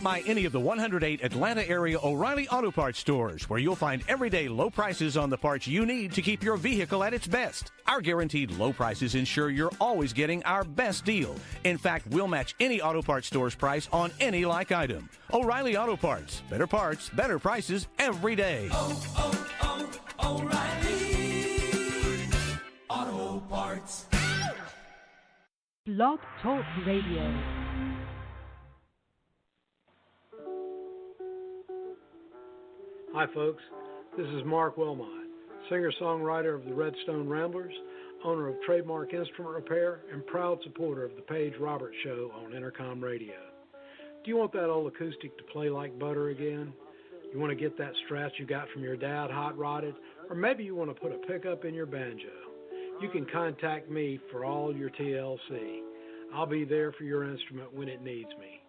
by any of the 108 Atlanta area O'Reilly Auto Parts stores, where you'll find everyday low prices on the parts you need to keep your vehicle at its best. Our guaranteed low prices ensure you're always getting our best deal. In fact, we'll match any auto parts store's price on any like item. O'Reilly Auto Parts. Better parts, better prices every day. O'Reilly Auto Parts. Blog Talk Radio. Hi folks, this is Mark Wilmot, singer-songwriter of the Redstone Ramblers, owner of Trademark Instrument Repair, and proud supporter of the Paige Roberts Show on Intercomm Radio. Do you want that old acoustic to play like butter again? You want to get that Strat you got from your dad hot-rodded? Or maybe you want to put a pickup in your banjo? You can contact me for all your TLC. I'll be there for your instrument when it needs me.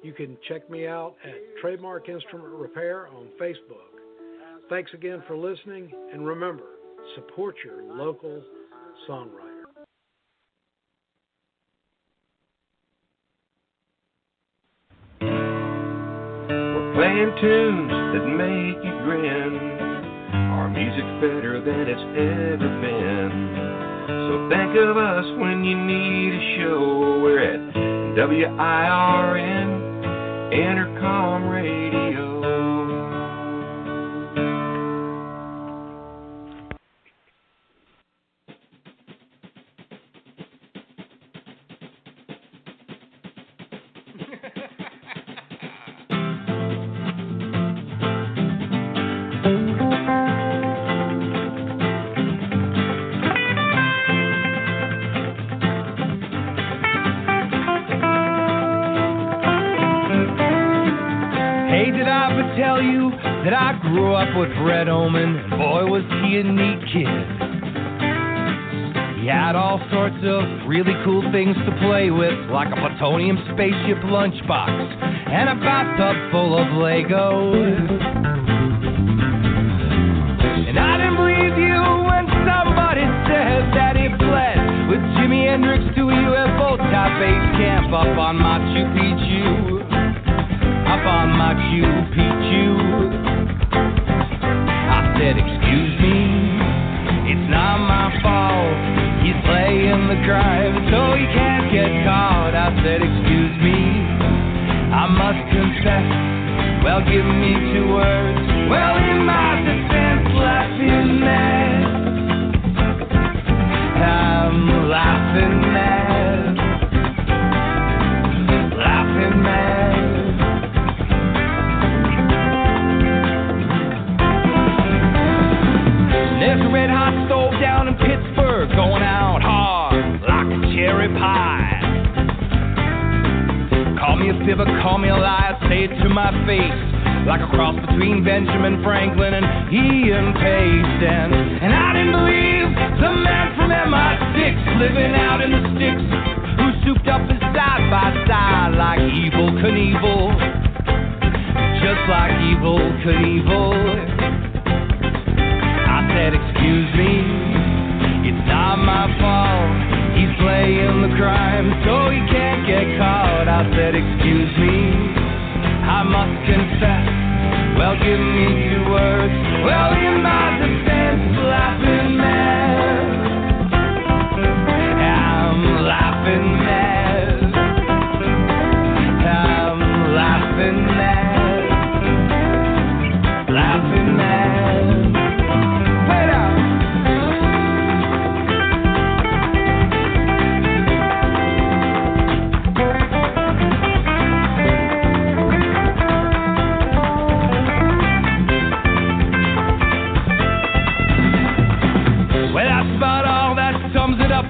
You can check me out at Trademark Instrument Repair on Facebook. Thanks again for listening, and remember, support your local songwriter. We're playing tunes that make you grin. Our music's better than it's ever been. So think of us when you need a show. We're at WIRN, Intercomm Radio. Tell you that I grew up with Red Omen, and boy was he a neat kid. He had all sorts of really cool things to play with, like a plutonium spaceship lunchbox and a bathtub full of Legos. And I didn't believe you when somebody said that he fled with Jimi Hendrix to a UFO-type base camp up on Machu Picchu. Up on Machu Picchu. I said, excuse me, it's not my fault. He's playing the crime, so he can't get caught. I said, excuse me, I must confess. Well, give me 2 words. Well, in my defense, laughing mad. I'm laughing mad. Laughing mad. There's a red-hot stove down in Pittsburgh, going out hard like a cherry pie. Call me a fibber, call me a liar, say it to my face, like a cross between Benjamin Franklin and Ian Paige. And I didn't believe the man from MI6 living out in the sticks, who souped up his side by side like Evel Knievel, just like Evel Knievel. I said, excuse me, it's not my fault. He's playing the crime, so he can't get caught. I said, excuse me, I must confess. Well, give me 2 words. Well, in my defense, laughing mad. I'm laughing mad. I'm laughing mad. Laughing mad.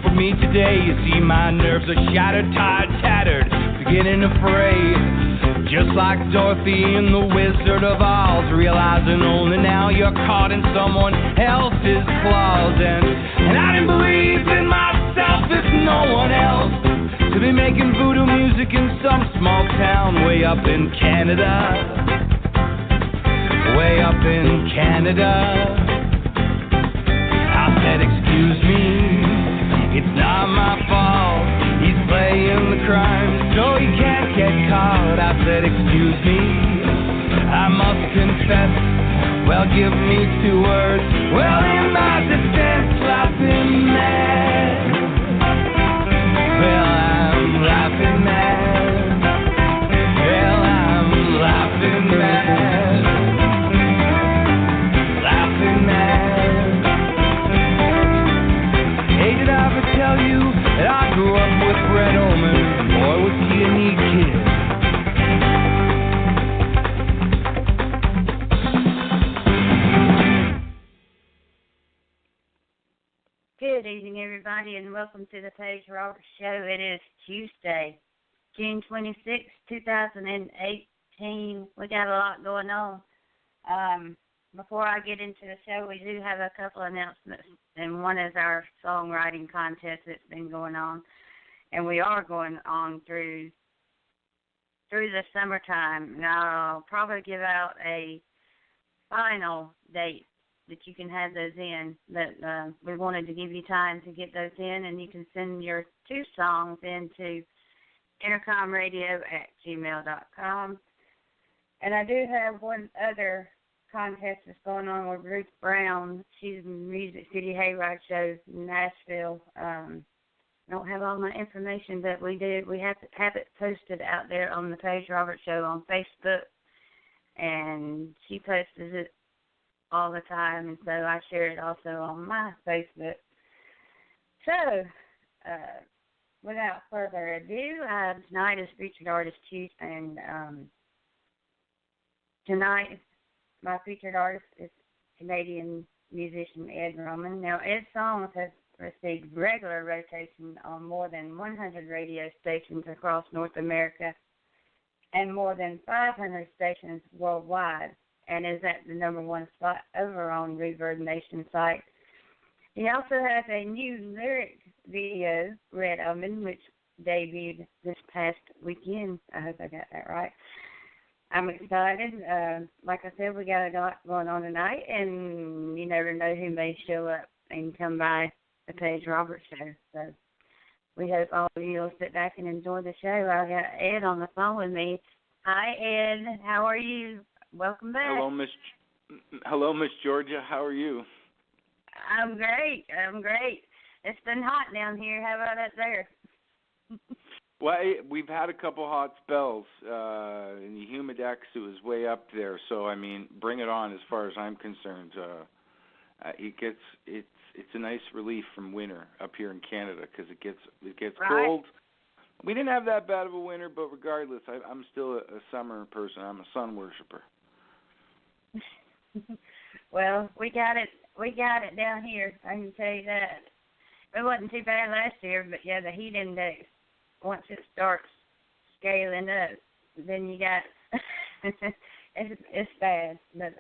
For me today, you see my nerves are shattered, tired, tattered, beginning to fray. Just like Dorothy in The Wizard of Oz, realizing only now you're caught in someone else's claws. And I didn't believe in myself if no one else, to be making voodoo music in some small town way up in Canada. Way up in Canada. I said, excuse me, it's not my fault. He's playing the crime, so you can't get caught. I said, excuse me, I must confess. Well, give me 2 words. Well, in my defense, laughing mad. Well, I'm laughing mad. Well, I'm laughing mad. Laughing mad. Hey, did I ever tell you that I grew up with Red Omen? Boy, was he a neat kid. Good evening, everybody, and welcome to the Paige Roberts Show. It is Tuesday, June 26, 2018. We got a lot going on. Before I get into the show, we do have a couple announcements, and one is our songwriting contest that's been going on, and we are going on through the summertime. And I'll probably give out a final date that you can have those in, but we wanted to give you time to get those in, and you can send your 2 songs into intercomradio@gmail.com. And I do have one other contest that's going on with Ruth Brown. She's in Music City Hayride Show in Nashville. I don't have all my information, but we have to have it posted out there on the Paige Roberts Show on Facebook, and she posts it all the time, and so I share it also on my Facebook. So, without further ado, tonight is Featured Artist Tuesday, and tonight my featured artist is Canadian musician Ed Roman. Now, Ed's songs have received regular rotation on more than 100 radio stations across North America and more than 500 stations worldwide, and is at the #1 spot over on Reverb Nation site. He also has a new lyric video, Red Omen, which debuted this past weekend. I hope I got that right. I'm excited. Like I said, we got a lot going on tonight, and you never know who may show up and come by the Paige Roberts Show. So we hope all of you will sit back and enjoy the show. I got Ed on the phone with me. Hi, Ed. How are you? Welcome back. Hello, Miss Georgia. How are you? I'm great. It's been hot down here. How about up there? Well, we've had a couple hot spells. In the humidex, it was way up there. So, I mean, bring it on as far as I'm concerned. It's a nice relief from winter up here in Canada because it gets right. cold. We didn't have that bad of a winter, but regardless, I'm still a summer person. I'm a sun worshiper. Well, we got it down here. I can tell you that. It wasn't too bad last year, but yeah, the heat index, once it starts scaling up, then you got it's bad. But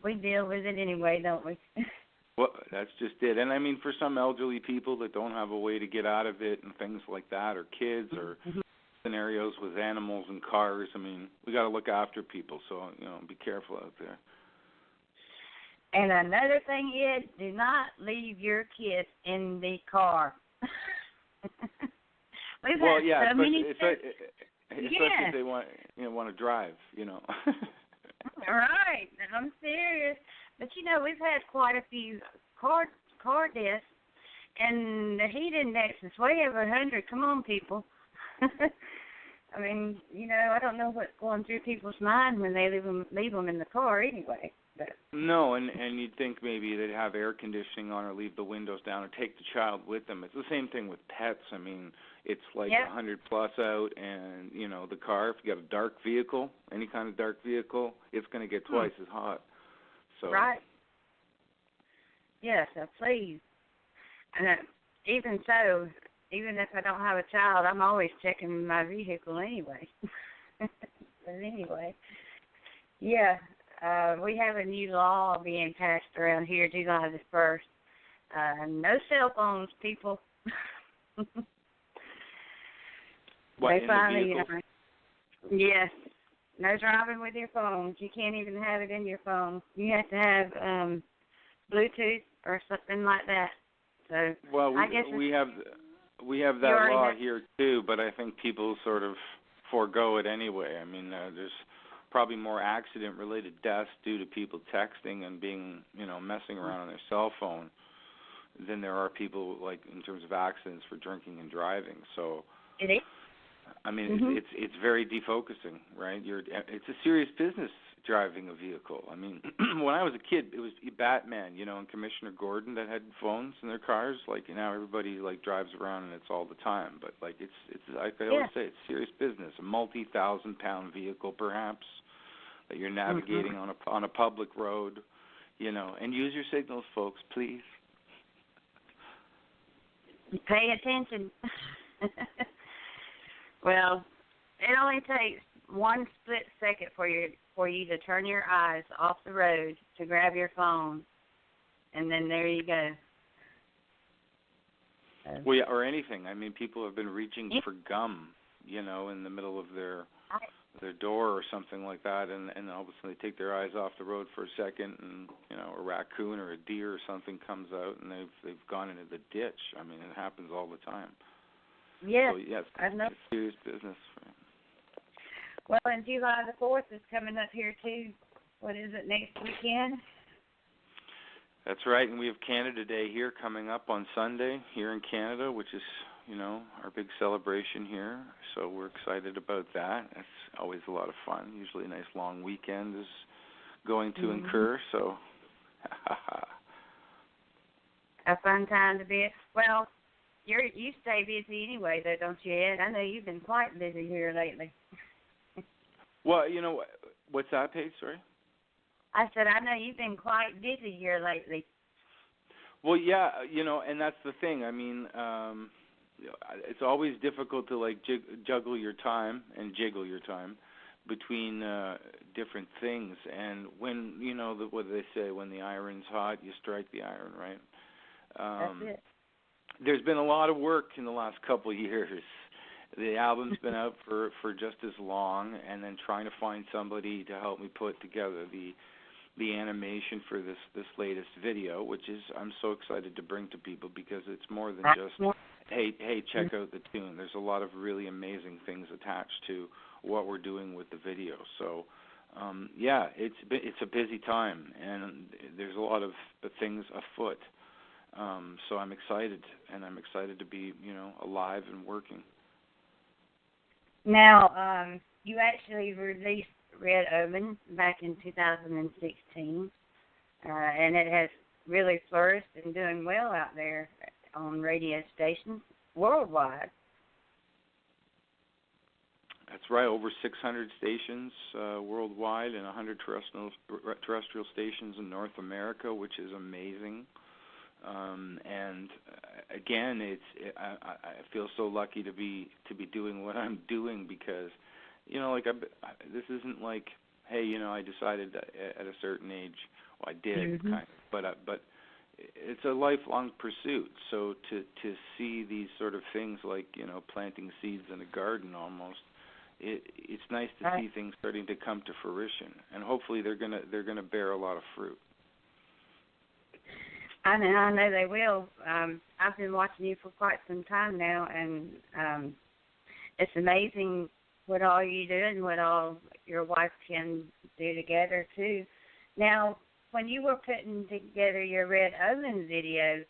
we deal with it anyway, don't we? Well, that's just it. And I mean, for some elderly people that don't have a way to get out of it and things like that, or kids, or scenarios with animals and cars, I mean, we got to look after people. So, be careful out there. And another thing is, do not leave your kids in the car. We've had so many. Especially if they want to drive, Right, I'm serious. But we've had quite a few car deaths, and the heat index is way over 100. Come on, people. I mean, I don't know what's going through people's mind when they leave them in the car anyway. But. No, and you'd think maybe they'd have air conditioning on or leave the windows down or take the child with them. It's the same thing with pets. I mean, it's like 100 plus out, and the car. If you got a dark vehicle, any kind of dark vehicle, it's going to get twice as hot. So. Right. Yes, so please. And even if I don't have a child, I'm always checking my vehicle anyway. But anyway, yeah. We have a new law being passed around here July the 1st. No cell phones, people. What, in the vehicle? Yes. No driving with your phones. You can't even have it in your phone. You have to have Bluetooth or something like that. So well, I guess we have We have that law here too, but I think people sort of forego it anyway. I mean, there's probably more accident-related deaths due to people texting and being, messing around on their cell phone than there are people, like, in terms of accidents for drinking and driving. So, it is. I mean, it's very defocusing, right? It's a serious business, driving a vehicle. I mean, when I was a kid, it was Batman, and Commissioner Gordon that had phones in their cars. Like, now everybody like drives around and it's all the time. But like, it's like I always say, it's serious business. A multi-thousand-pound vehicle, perhaps, that you're navigating on a public road, and use your signals, folks, please. Pay attention. Well, it only takes one split second for you to turn your eyes off the road to grab your phone, and then there you go. Well, yeah, or anything. I mean, people have been reaching for gum, in the middle of their door or something like that, and all of a sudden they take their eyes off the road for a second, and a raccoon or a deer or something comes out, and they've gone into the ditch. I mean, it happens all the time. Yes, so, yes, I know. It's serious business. Well, and July the 4th is coming up here too. What is it, next weekend? That's right, and we have Canada Day here coming up on Sunday here in Canada, which is, our big celebration here. So we're excited about that. That's always a lot of fun. Usually a nice long weekend is going to incur, so a fun time to be. Well, you stay busy anyway, though, don't you, Ed? I know you've been quite busy here lately. Well, what's that, Paige? Sorry? I said, I know you've been quite busy here lately. Well, yeah, and that's the thing. I mean, it's always difficult to, like, juggle your time and jiggle your time between different things. And when, what do they say, when the iron's hot, you strike the iron, right? That's it. There's been a lot of work in the last couple of years. The album's been out for just as long, and then trying to find somebody to help me put together the animation for this latest video, which is I'm so excited to bring to people because it's more than just, hey, check out the tune. There's a lot of really amazing things attached to what we're doing with the video. So, yeah, it's a busy time, and there's a lot of things afoot. So I'm excited, and I'm excited to be, alive and working. Now, you actually released Red Omen back in 2016, and it has really flourished and doing well out there on radio stations worldwide. That's right, over 600 stations worldwide and 100 terrestrial stations in North America, which is amazing. And again, I feel so lucky to be doing what I'm doing because, this isn't like, hey, I decided at a certain age. Well, I did kind of, but it's a lifelong pursuit. So to see these sort of things like planting seeds in a garden almost, it's nice to see things starting to come to fruition, and hopefully they're gonna bear a lot of fruit. I know they will. I've been watching you for quite some time now, and it's amazing what all you do and what all your wife can do together, too. Now, when you were putting together your Red Oven video,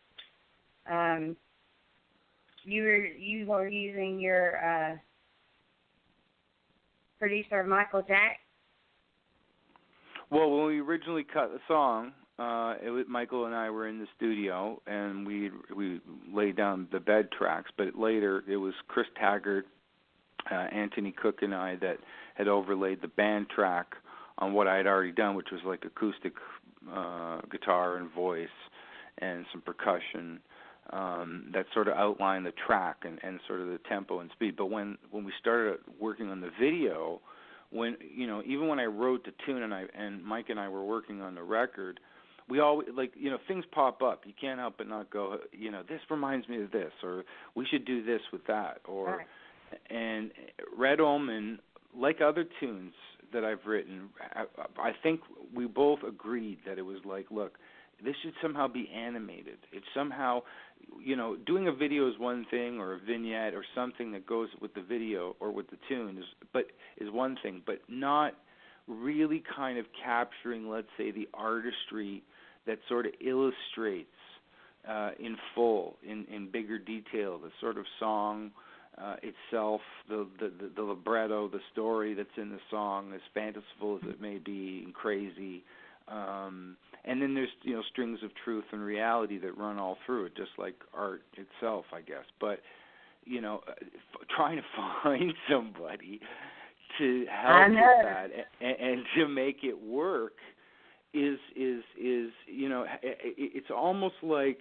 you were using your producer, Michael Jack? Well, when we originally cut the song, Michael and I were in the studio, and we laid down the bed tracks, but later it was Chris Taggart, Anthony Cook, and I that had overlaid the band track on what I had already done, which was like acoustic guitar and voice and some percussion that sort of outlined the track and sort of the tempo and speed. But when we started working on the video, even when I wrote the tune and Mike and I were working on the record, we always, things pop up. You can't help but not go, this reminds me of this, or we should do this with that, or right. And Red Omen, like other tunes that I've written, I think we both agreed that it was like, look, this should somehow be animated. It's somehow, doing a video is one thing, or a vignette or something that goes with the video or with the tune is one thing, but not really kind of capturing, let's say, the artistry that sort of illustrates in full, in bigger detail, the sort of song itself, the libretto, the story that's in the song, as fanciful as it may be and crazy. And then there's strings of truth and reality that run all through it, just like art itself, I guess. But trying to find somebody to help with that and to make it work is it's almost like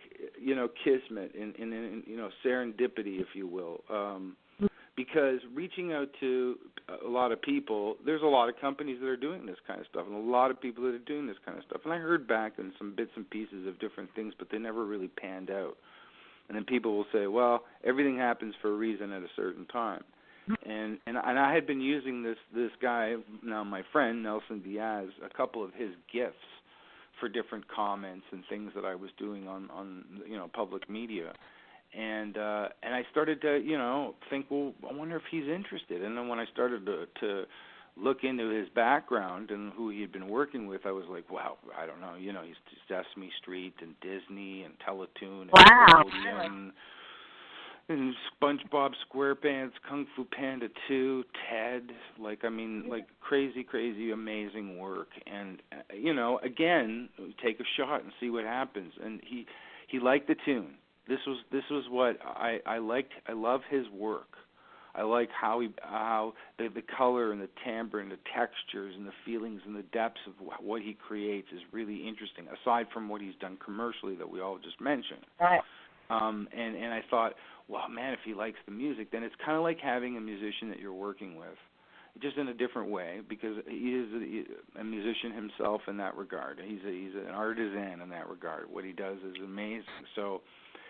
kismet and serendipity, if you will, because reaching out to a lot of people, there's a lot of companies that are doing this kind of stuff, and a lot of people that are doing this kind of stuff, and I heard back on some bits and pieces of different things, but they never really panned out. And then people will say, well, everything happens for a reason at a certain time. And I had been using this guy, now my friend Nelson Diaz, a couple of his gifts for different comments and things that I was doing on public media, and I started to think, well, I wonder if he's interested. And then when I started to look into his background and who he had been working with, I was like, wow, I don't know, he's Sesame Street and Disney and Teletoon and Nickelodeon, and SpongeBob SquarePants, Kung Fu Panda 2, Ted, crazy, crazy, amazing work. And, again, take a shot and see what happens. And he liked the tune. This was what I liked. I love his work. I like how the color and the timbre and the textures and the feelings and the depths of what he creates is really interesting, aside from what he's done commercially that we all just mentioned. Right. And I thought, well, man, if he likes the music, then it's kind of like having a musician that you're working with, just in a different way, because he is a musician himself in that regard. He's an artisan in that regard. What he does is amazing. So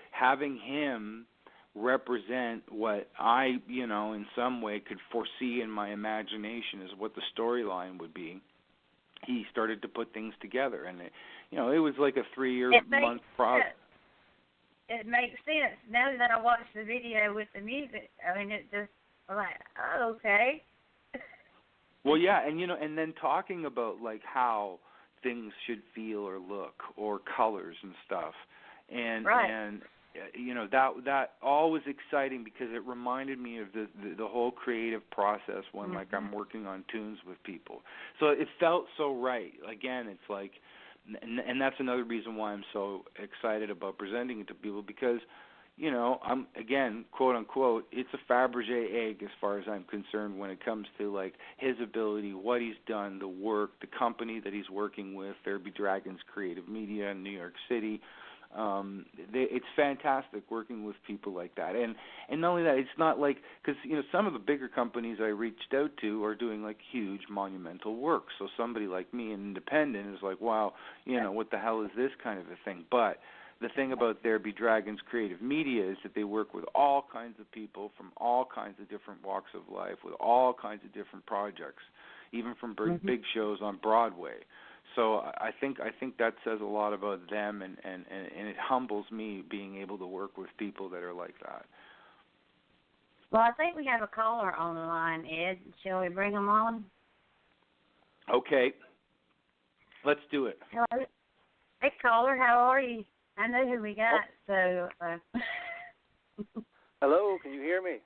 having him represent what I, in some way could foresee in my imagination as what the storyline would be, he started to put things together. And, it was like a 3-month process. It makes sense now that I watched the video with the music. I mean, it just okay. Well, yeah, and then talking about how things should feel or look, or colors and stuff, and that all was exciting because it reminded me of the whole creative process when I'm working on tunes with people. So it felt so right. Again, it's like. And that's another reason why I'm so excited about presenting it to people, because, I'm, again, quote unquote, it's a Fabergé egg as far as I'm concerned when it comes to his ability, what he's done, the work, the company that he's working with, There Be Dragons Creative Media in New York City. It's fantastic working with people like that, and not only that, it's not because some of the bigger companies I reached out to are doing huge monumental work. So somebody like me, an independent, is like, wow, what the hell is this kind of a thing? But the thing about There Be Dragons Creative Media is that they work with all kinds of people from all kinds of different walks of life, with all kinds of different projects, even from big shows on Broadway. So I think that says a lot about them, and it humbles me being able to work with people that are like that. Well, I think we have a caller on the line, Ed. Shall we bring him on? Okay. Let's do it. Hello. Hey, caller, how are you? I know who we got, so... Hello, can you hear me?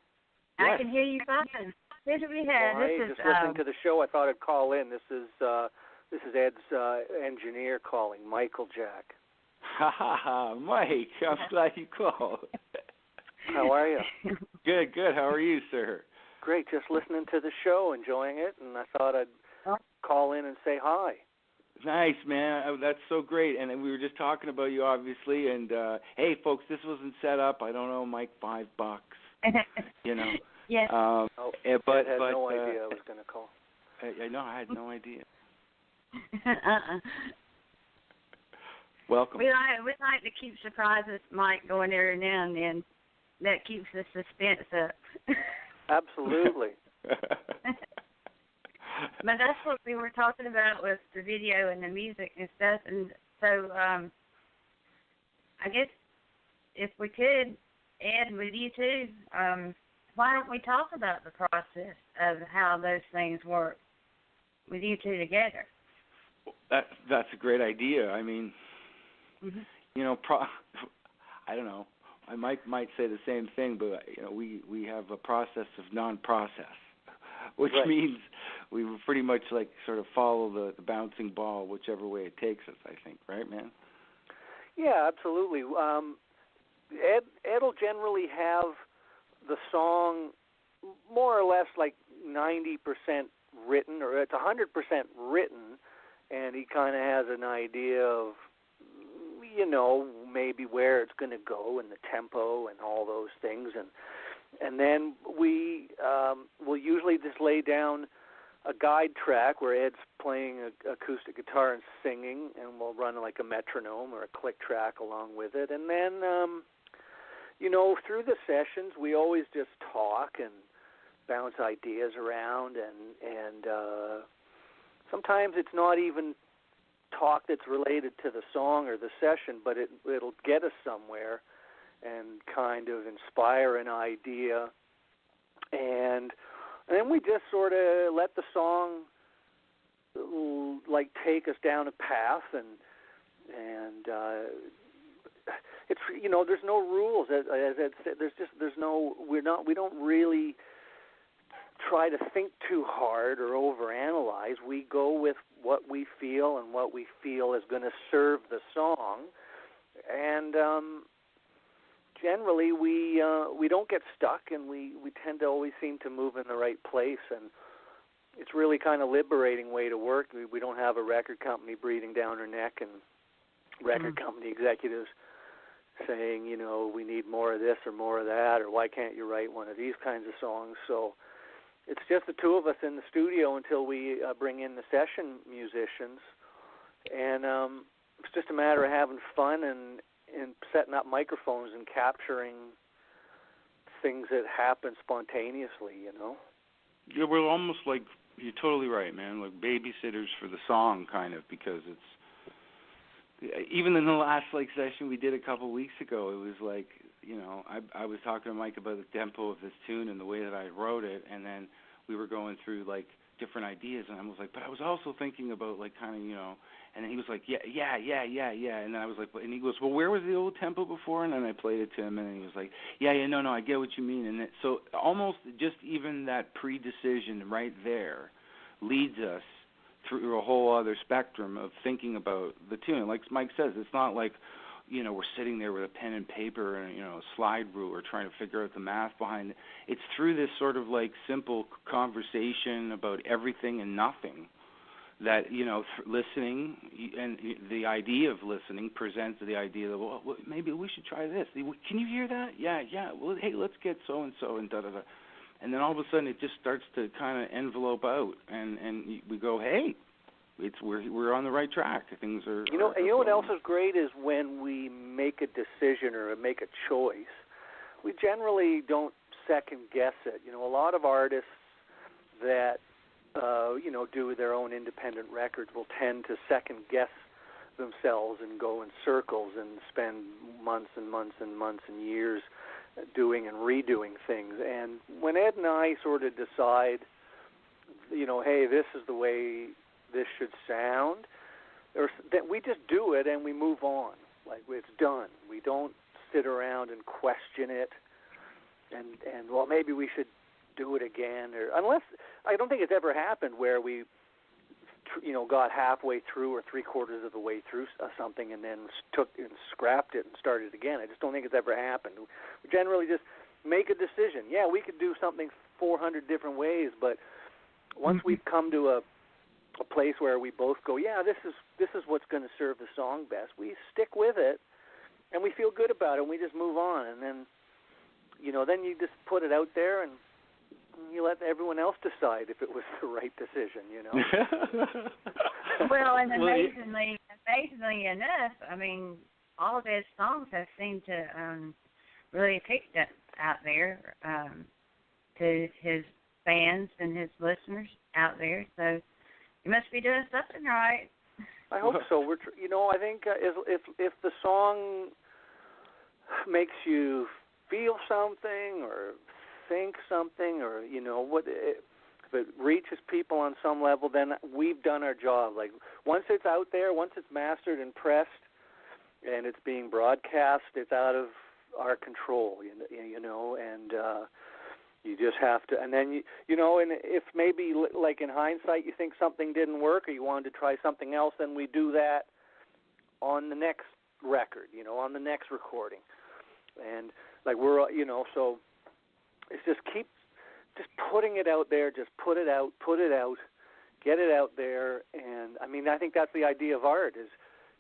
I can hear you fine. Who do we have? Well, this is listening to the show, I thought I'd call in. This is Ed's engineer calling, Michael Jack. Ha ha ha, Mike, I'm glad you called. How are you? Good. How are you, sir? Great, just listening to the show, enjoying it, and I thought I'd call in and say hi. Nice, man. That's so great. And we were just talking about you, obviously. And, hey, folks, this wasn't set up. I don't know, Mike, $5. Yes. But I had no idea I was going to call. I know, I had no idea. Uh-uh. Welcome. We like to keep surprises, Mike, going every now and then. That keeps the suspense up. Absolutely. But that's what we were talking about with the video and the music and stuff. And so I guess if we could, Ed, with you too, why don't we talk about the process of how those things work with you two together? That's a great idea. I mean, you know, I don't know. I might say the same thing, but you know, we have a process of non-process, which means we pretty much like sort of follow the bouncing ball whichever way it takes us. I think, right, man? Yeah, absolutely. Ed will generally have the song more or less like 90% written, or it's 100% written, and he kind of has an idea of, you know, maybe where it's going to go and the tempo and all those things, and then we will usually just lay down a guide track where Ed's playing acoustic guitar and singing, and we'll run like a metronome or a click track along with it, and then you know, through the sessions we always just talk and bounce ideas around, and sometimes it's not even talk that's related to the song or the session, but it'll get us somewhere and kind of inspire an idea, and then we just sort of let the song like take us down a path, and it's, you know, there's no rules, as Ed said. We don't really try to think too hard or overanalyze. We go with what we feel and what we feel is going to serve the song, and generally we don't get stuck, and we tend to always seem to move in the right place, and it's really kind of liberating way to work. We don't have a record company breathing down our neck and record company executives saying, you know, we need more of this or more of that, or why can't you write one of these kinds of songs. So it's just the two of us in the studio until we bring in the session musicians, and it's just a matter of having fun and setting up microphones and capturing things that happen spontaneously, you know. Yeah, we're almost like, you're totally right, man, like babysitters for the song, kind of, because it's, even in the last like session we did a couple weeks ago, it was like, you know, I was talking to Mike about the tempo of this tune and the way that I wrote it, and then we were going through like different ideas, and I was like, but I was also thinking about like kind of, you know, and then he was like, yeah, and then I was like, and he goes, well, where was the old tempo before? And then I played it to him, and he was like, yeah, no, I get what you mean. And so almost just even that pre-decision right there leads us through a whole other spectrum of thinking about the tune. Like Mike says, it's not like, you know, we're sitting there with a pen and paper and, you know, a slide rule or trying to figure out the math behind it. It's through this sort of like simple conversation about everything and nothing that, you know, listening and the idea of listening presents the idea that, well, maybe we should try this. Can you hear that? Yeah. Well, hey, let's get so-and-so and da-da-da. And then all of a sudden it just starts to kind of envelope out, and we go, hey, we're on the right track. Things are. You know what else is great is when we make a decision or make a choice, we generally don't second guess it. You know, a lot of artists that you know, do their own independent records will tend to second guess themselves and go in circles and spend months and months and months and years doing and redoing things. And when Ed and I sort of decide, you know, hey, this is the way this should sound, that we just do it and we move on. Like, it's done. We don't sit around and question it and well, maybe we should do it again, or unless, I don't think it's ever happened where we, you know, got halfway through or three-quarters of the way through something and then took and scrapped it and started again. I just don't think it's ever happened. We generally just make a decision. Yeah, we could do something 400 different ways, but once we've come to a place where we both go, yeah, this is what's going to serve the song best, we stick with it and we feel good about it and we just move on. And then, you know, then you just put it out there and you let everyone else decide if it was the right decision, you know. Well, and amazingly enough, I mean, all of his songs have seemed to really picked up out there to his fans and his listeners out there. So you must be doing something right. I hope so. I think if the song makes you feel something or think something, or if it reaches people on some level, then we've done our job. Like once it's out there, once it's mastered and pressed, and it's being broadcast, it's out of our control, and you just have to. And then and if maybe like in hindsight you think something didn't work or you wanted to try something else, then we do that on the next record, on the next recording, and like we're, so it's just keep putting it out there, just put it out, get it out there, and I mean I think that's the idea of art, is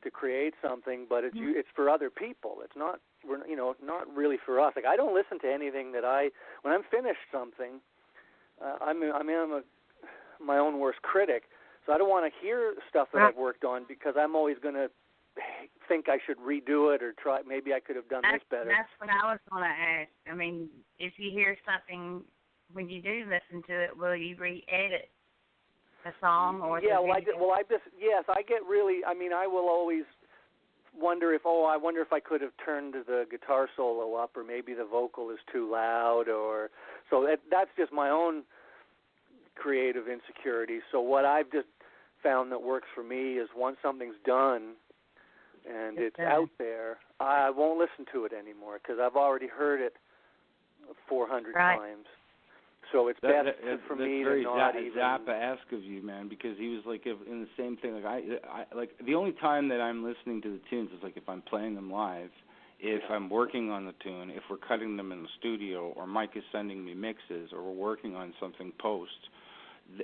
to create something, but it's for other people. It's not not really for us. Like I don't listen to anything that when I'm finished something, I'm my own worst critic, so I don't want to hear stuff that I've worked on because I'm always going to think I should redo it or try. Maybe I could have done this better. That's what I was going to ask. I mean, if you hear something when you do listen to it, will you re-edit a song or? Yeah, I get really. I mean, I will always wonder if I could have turned the guitar solo up, or maybe the vocal is too loud, or so. That's just my own creative insecurity. So what I've just found that works for me is once something's done and it's out there, I won't listen to it anymore because I've already heard it 400 times. So it's best for me to not even. That's very Zappa-esque of you, man, because he was like in the same thing. Like I like the only time that I'm listening to the tunes is like if I'm playing them live, if I'm working on the tune, if we're cutting them in the studio, or Mike is sending me mixes, or we're working on something post.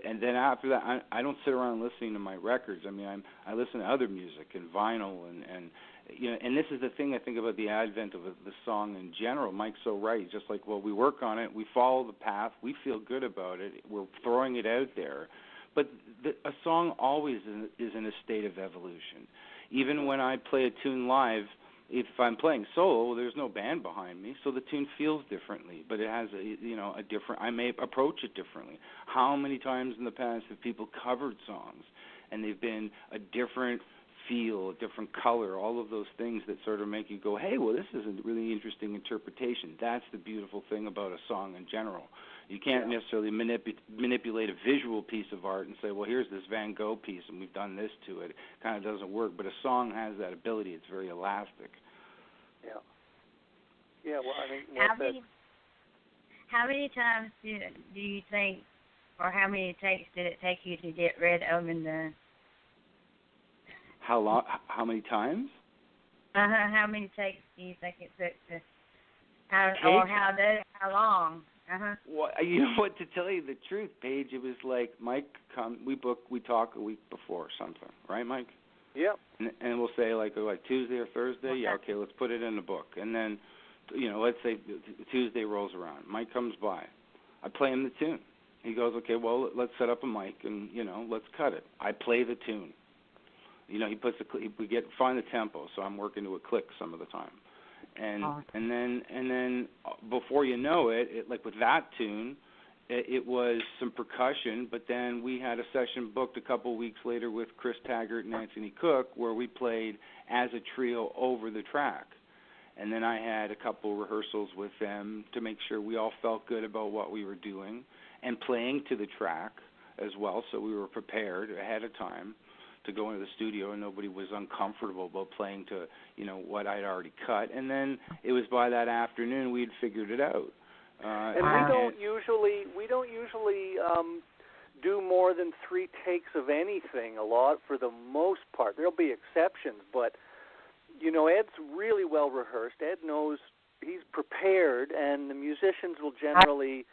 And then after that, I don't sit around listening to my records. I mean, I listen to other music and vinyl, and and this is the thing I think about the advent of the song in general. Mike's so right. Just like, well, we work on it, we follow the path, we feel good about it, we're throwing it out there. But a song always is in a state of evolution. Even when I play a tune live, if I'm playing solo, there's no band behind me, so the tune feels differently, but it has a different. I may approach it differently. How many times in the past have people covered songs, and they've been a different feel, a different color, all of those things that sort of make you go, hey, well, this is a really interesting interpretation. That's the beautiful thing about a song in general. You can't necessarily manipulate a visual piece of art and say, well, here's this Van Gogh piece and we've done this to it. It kind of doesn't work. But a song has that ability. It's very elastic. Yeah. Yeah, well, I mean, how many times do you think, or how many takes did it take you to get Red Omen done? How many times? How many takes do you think it took to, how long? Well, you know what, to tell you the truth, Paige, it was like Mike we talk a week before something, right, Mike? Yep. And we'll say like Tuesday or Thursday, okay. Yeah, okay, let's put it in the book. And then, let's say Tuesday rolls around. Mike comes by. I play him the tune. He goes, okay, well, let's set up a mic and, let's cut it. I play the tune. He puts find the tempo, so I'm working to a click some of the time. And then before you know it, like with that tune, it was some percussion, but then we had a session booked a couple weeks later with Chris Taggart and Anthony Cook where we played as a trio over the track. And then I had a couple rehearsals with them to make sure we all felt good about what we were doing and playing to the track as well, so we were prepared ahead of time to go into the studio and nobody was uncomfortable about playing to, what I'd already cut. And then it was by that afternoon we'd figured it out. And we don't usually do more than 3 takes of anything a lot for the most part. There'll be exceptions, but, Ed's really well rehearsed. Ed knows he's prepared, and the musicians will generally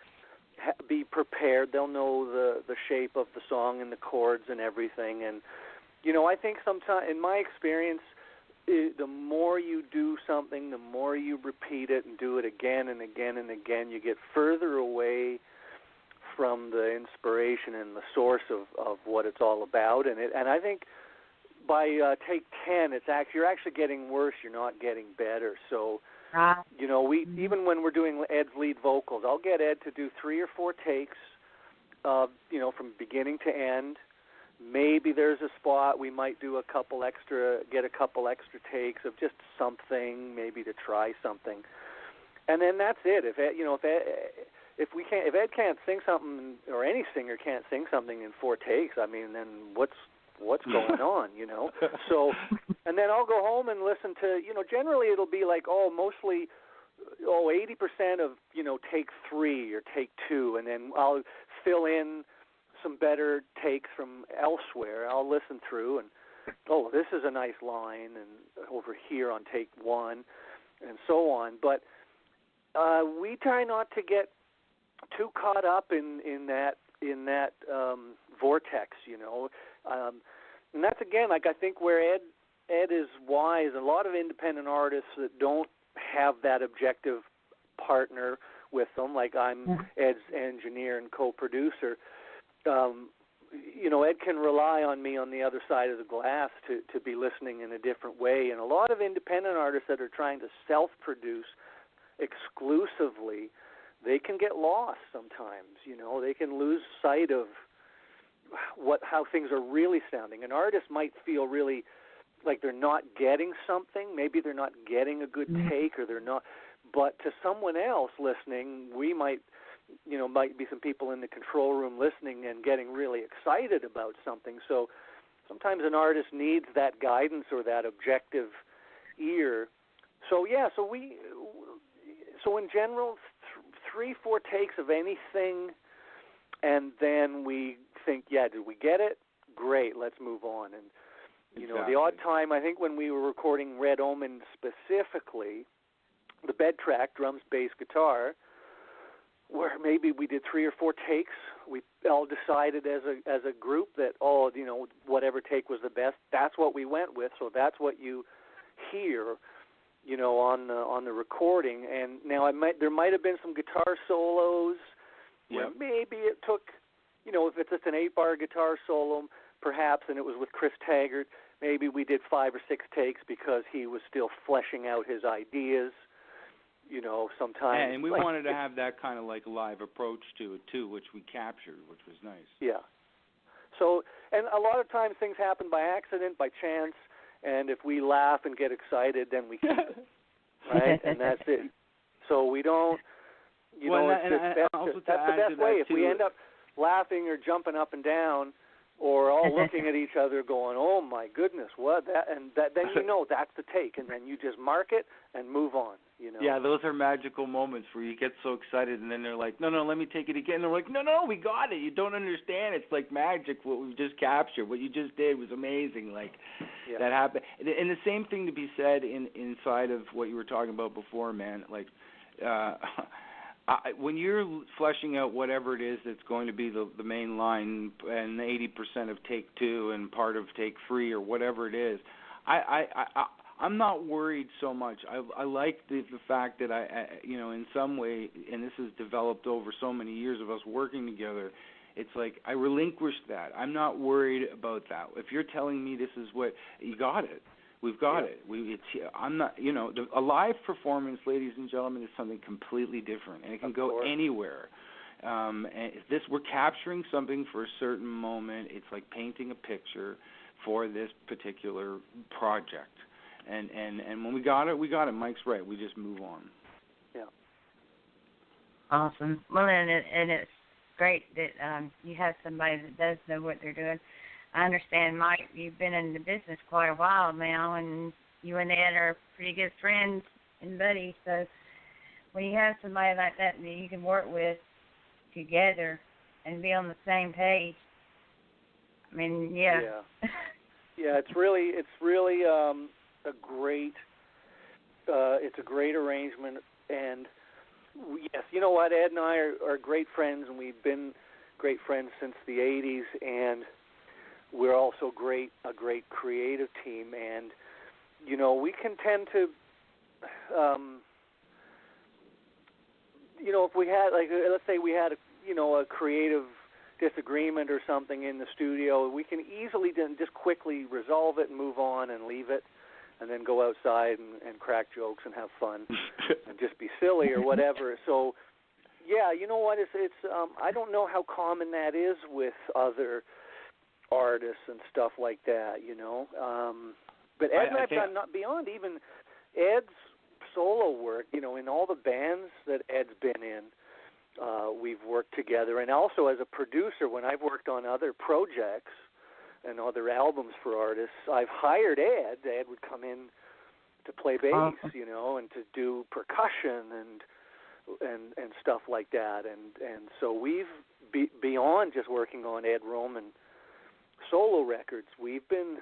be prepared. They'll know the shape of the song and the chords and everything. And, I think sometimes, in my experience, the more you do something, the more you repeat it and do it again and again and again, you get further away from the inspiration and the source of what it's all about. And I think by take 10, you're actually getting worse. You're not getting better. So, even when we're doing Ed's lead vocals, I'll get Ed to do 3 or 4 takes, from beginning to end, maybe there's a spot we might get a couple extra takes of just something, maybe to try something, and then that's it. If Ed can't sing something, or any singer can't sing something in 4 takes, I mean, then what's going on, So, and then I'll go home and listen to, generally it'll be like, mostly 80% of, take 3 or take 2, and then I'll fill in some better takes from elsewhere. I'll listen through and, this is a nice line, and over here on take 1, and so on. But we try not to get too caught up in that vortex, and that's again, like, I think where Ed is wise. A lot of independent artists that don't have that objective partner with them, like I'm Ed's engineer and co-producer. Ed can rely on me on the other side of the glass to be listening in a different way. And a lot of independent artists that are trying to self-produce exclusively, they can get lost sometimes. They can lose sight of how things are really sounding. An artist might feel really like they're not getting something. Maybe they're not getting a good take, or they're not. But to someone else listening, we might be some people in the control room listening and getting really excited about something. So sometimes an artist needs that guidance or that objective ear. So in general, 3-4 takes of anything, and then we think, did we get it? Great, let's move on. And the odd time, I think when we were recording Red Omen specifically, the bed track, drums, bass, guitar, where maybe we did 3 or 4 takes. We all decided as a group that whatever take was the best, that's what we went with. So that's what you hear, on the recording. And now there might have been some guitar solos where maybe it took, if it's just an 8-bar guitar solo, perhaps, and it was with Chris Taggart, maybe we did 5 or 6 takes because he was still fleshing out his ideas. Sometimes. And we wanted to have that kind of like live approach to it too, which we captured, which was nice. Yeah. So, and a lot of times things happen by accident, by chance, and if we laugh and get excited, then we keep it, right? And that's it. So we don't, that's the best way. If we end up laughing or jumping up and down, or all looking at each other going, oh my goodness, what that, and that, then that's the take, and then you just mark it and move on. Yeah, those are magical moments where you get so excited, and then they're like, no, let me take it again. And they're like, no, we got it. You don't understand. It's like magic what we've just captured. What you just did was amazing. Like, that happened. And the same thing to be said inside of what you were talking about before, man. Like, when you're fleshing out whatever it is that's going to be the main line and 80% of take 2 and part of take 3 or whatever it is, I'm not worried so much. I like the fact that in some way, and this has developed over so many years of us working together, it's like I relinquish that. I'm not worried about that. If you're telling me this is what you got it, we've got it. I'm not. A live performance, ladies and gentlemen, is something completely different, and it can go anywhere. And we're capturing something for a certain moment. It's like painting a picture for this particular project. And when we got it, we got it. Mike's right. We just move on. Yeah. Awesome. Well, and it's great that you have somebody that does know what they're doing. I understand, Mike, you've been in the business quite a while now, and you and Ed are pretty good friends and buddies. So when you have somebody like that you can work with together and be on the same page, I mean, yeah. It's really it's a great arrangement, and yes, you know what, Ed and I are great friends, and we've been great friends since the 80s, and we're also a great creative team, and we can tend to if we had, like, let's say we had a creative disagreement or something in the studio, we can easily just quickly resolve it and move on and leave it, and then go outside and crack jokes and have fun and just be silly or whatever. So, yeah, you know what? It's I don't know how common that is with other artists and stuff like that, you know. But Ed and I've done not beyond even Ed's solo work, you know, in all the bands that Ed's been in, we've worked together. And also as a producer, when I've worked on other projects and other albums for artists, I've hired Ed. Ed would come in to play bass, you know, and to do percussion and stuff like that. And so we've, beyond just working on Ed Roman solo records, we've been,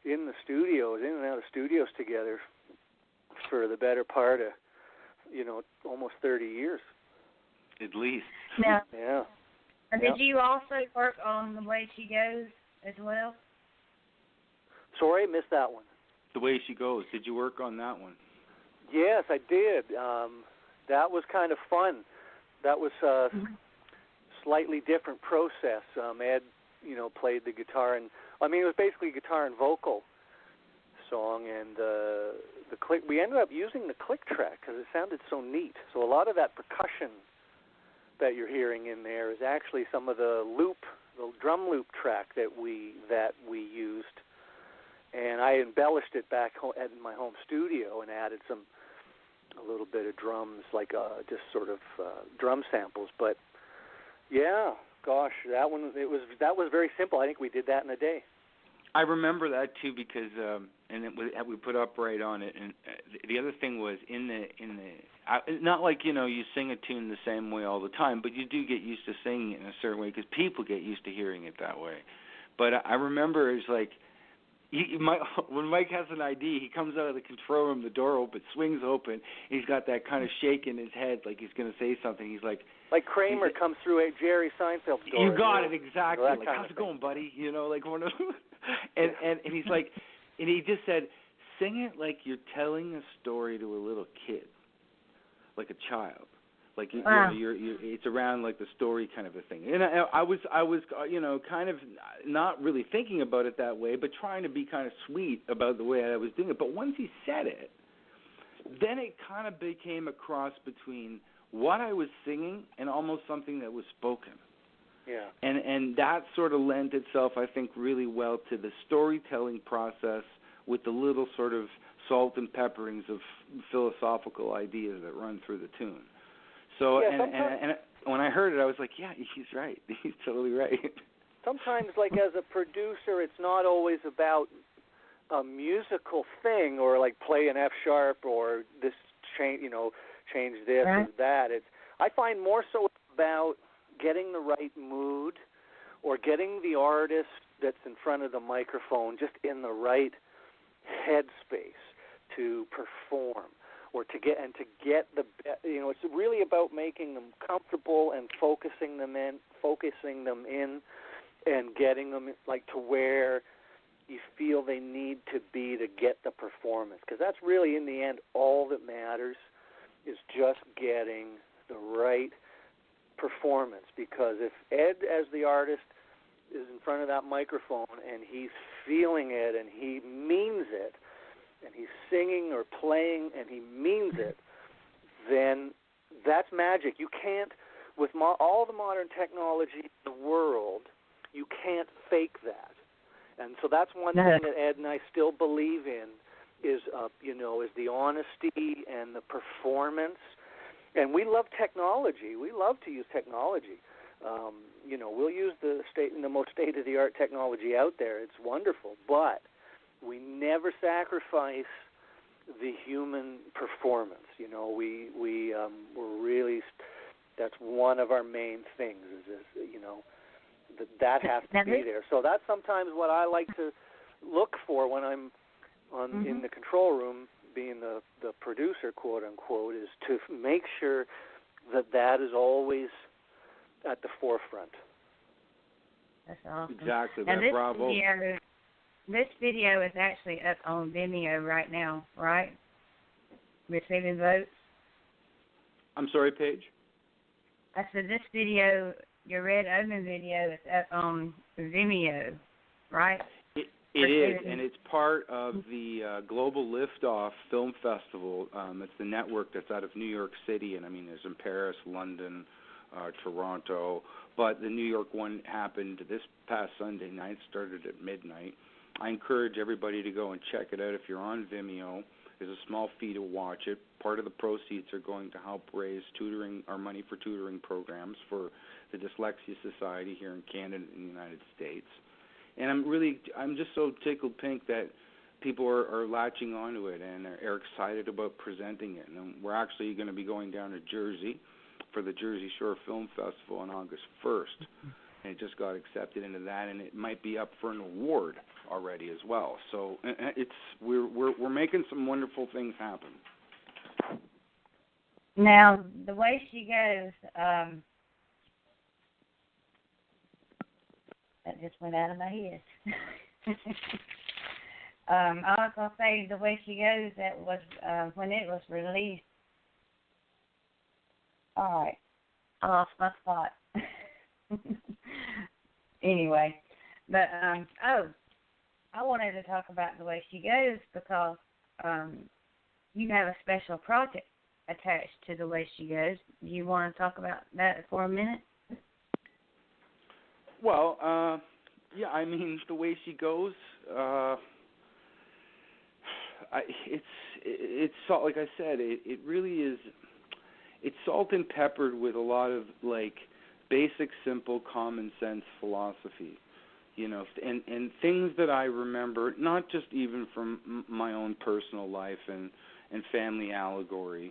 in the studios, in and out of studios together for the better part of, you know, almost 30 years. At least. Yeah. Yeah. And did you also work on The Way She Goes as well? Sorry, I missed that one. The Way She Goes. Did you work on that one? Yes, I did. That was kind of fun. That was a slightly different process. Ed, you know, played the guitar, and I mean, it was basically a guitar and vocal song, and the click. We ended up using the click track because it sounded so neat. So a lot of that percussion that you're hearing in there is actually some of the drum loop track that we used, and I embellished it back at my home studio and added a little bit of drums, like just sort of drum samples. But yeah, gosh, that was very simple. I think we did that in a day. I remember that too because we put Upright on it, and the other thing was in the not like, you know, you sing a tune the same way all the time, but you do get used to singing it in a certain way because people get used to hearing it that way. But I remember it's like when Mike has an idea, he comes out of the control room, the door opens, swings open, he's got that kind of shake in his head like he's going to say something. He's like Kramer comes through a Jerry Seinfeld door. You got it, exactly. Like, how's it going, buddy? You know, like one of and he's like, and he just said, sing it like you're telling a story to a little kid, like a child. Like you're it's around like the story kind of a thing. And I was you know, kind of not really thinking about it that way, but trying to be kind of sweet about the way I was doing it. But once he said it, then it kind of became a cross between what I was singing and almost something that was spoken. Yeah. And that sort of lent itself, I think, really well to the storytelling process with the little sort of salt and pepperings of philosophical ideas that run through the tune. So, yeah, and when I heard it, I was like, yeah, he's right. He's totally right. Sometimes, like, as a producer, it's not always about a musical thing or, like, play an F sharp or this change this or that. I find more so about getting the right mood or getting the artist that's in front of the microphone just in the right headspace to perform. Or to get the, you know, it's really about making them comfortable and focusing them in, and getting them like to where you feel they need to be to get the performance. Because that's really, in the end, all that matters is just getting the right performance. Because if Ed, as the artist, is in front of that microphone and he's feeling it and he means it, and he's singing or playing and he means it, then that's magic. You can't, with all the modern technology in the world, you can't fake that. And so that's one thing that Ed and I still believe in is the honesty and the performance. And we love technology. We love to use technology. You know, we'll use the most state-of-the-art technology out there. It's wonderful, but we never sacrifice the human performance. You know, we're really, that's one of our main things is you know, that has to be there. So that's sometimes what I like to look for when I'm in the control room, being the producer, quote unquote, is to make sure that is always at the forefront. That's awesome. Exactly. Now, Bravo. This video is actually up on Vimeo right now, right? Receiving votes. I'm sorry, Paige? I said this video, your Red Omen video, is up on Vimeo, right? It is, and it's part of the Global Liftoff Film Festival. It's the network that's out of New York City, and I mean, there's in Paris, London, Toronto, but the New York one happened this past Sunday night, started at midnight. I encourage everybody to go and check it out if you're on Vimeo. There's a small fee to watch it. Part of the proceeds are going to help raise money for tutoring programs for the Dyslexia Society here in Canada and the United States. And I'm just so tickled pink that people are latching onto it and are excited about presenting it. And we're actually going to be going down to Jersey for the Jersey Shore Film Festival on August 1st. And it just got accepted into that, and it might be up for an award already as well. So we're making some wonderful things happen. Now, the way she goes, that just went out of my head. I was going to say the way she goes, that was when it was released. All right, I lost my spot. Anyway, but I wanted to talk about the way she goes because you have a special project attached to the way she goes. Do you want to talk about that for a minute? Well, yeah, I mean, the way she goes, it's salt. Like I said, it really is. It's salt and peppered with a lot of like basic, simple, common sense philosophy, you know, and things that I remember, not just even from my own personal life and family allegory,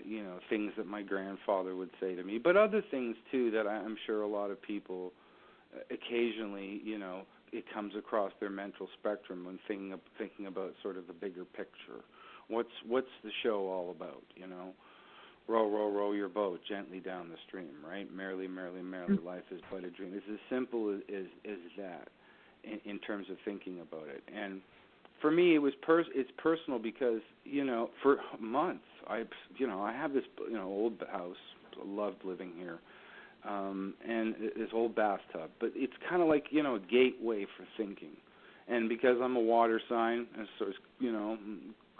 you know, things that my grandfather would say to me, but other things too that I'm sure a lot of people occasionally, you know, it comes across their mental spectrum when thinking about sort of the bigger picture. What's the show all about, you know? Row, row, row your boat gently down the stream, right? Merrily, merrily, merrily, life is but a dream. It's as simple as that in terms of thinking about it. And for me, it's personal because, you know, for months, I have this, you know, old house. I loved living here. And this old bathtub. But it's kind of like, you know, a gateway for thinking. And because I'm a water sign, and so it's, you know,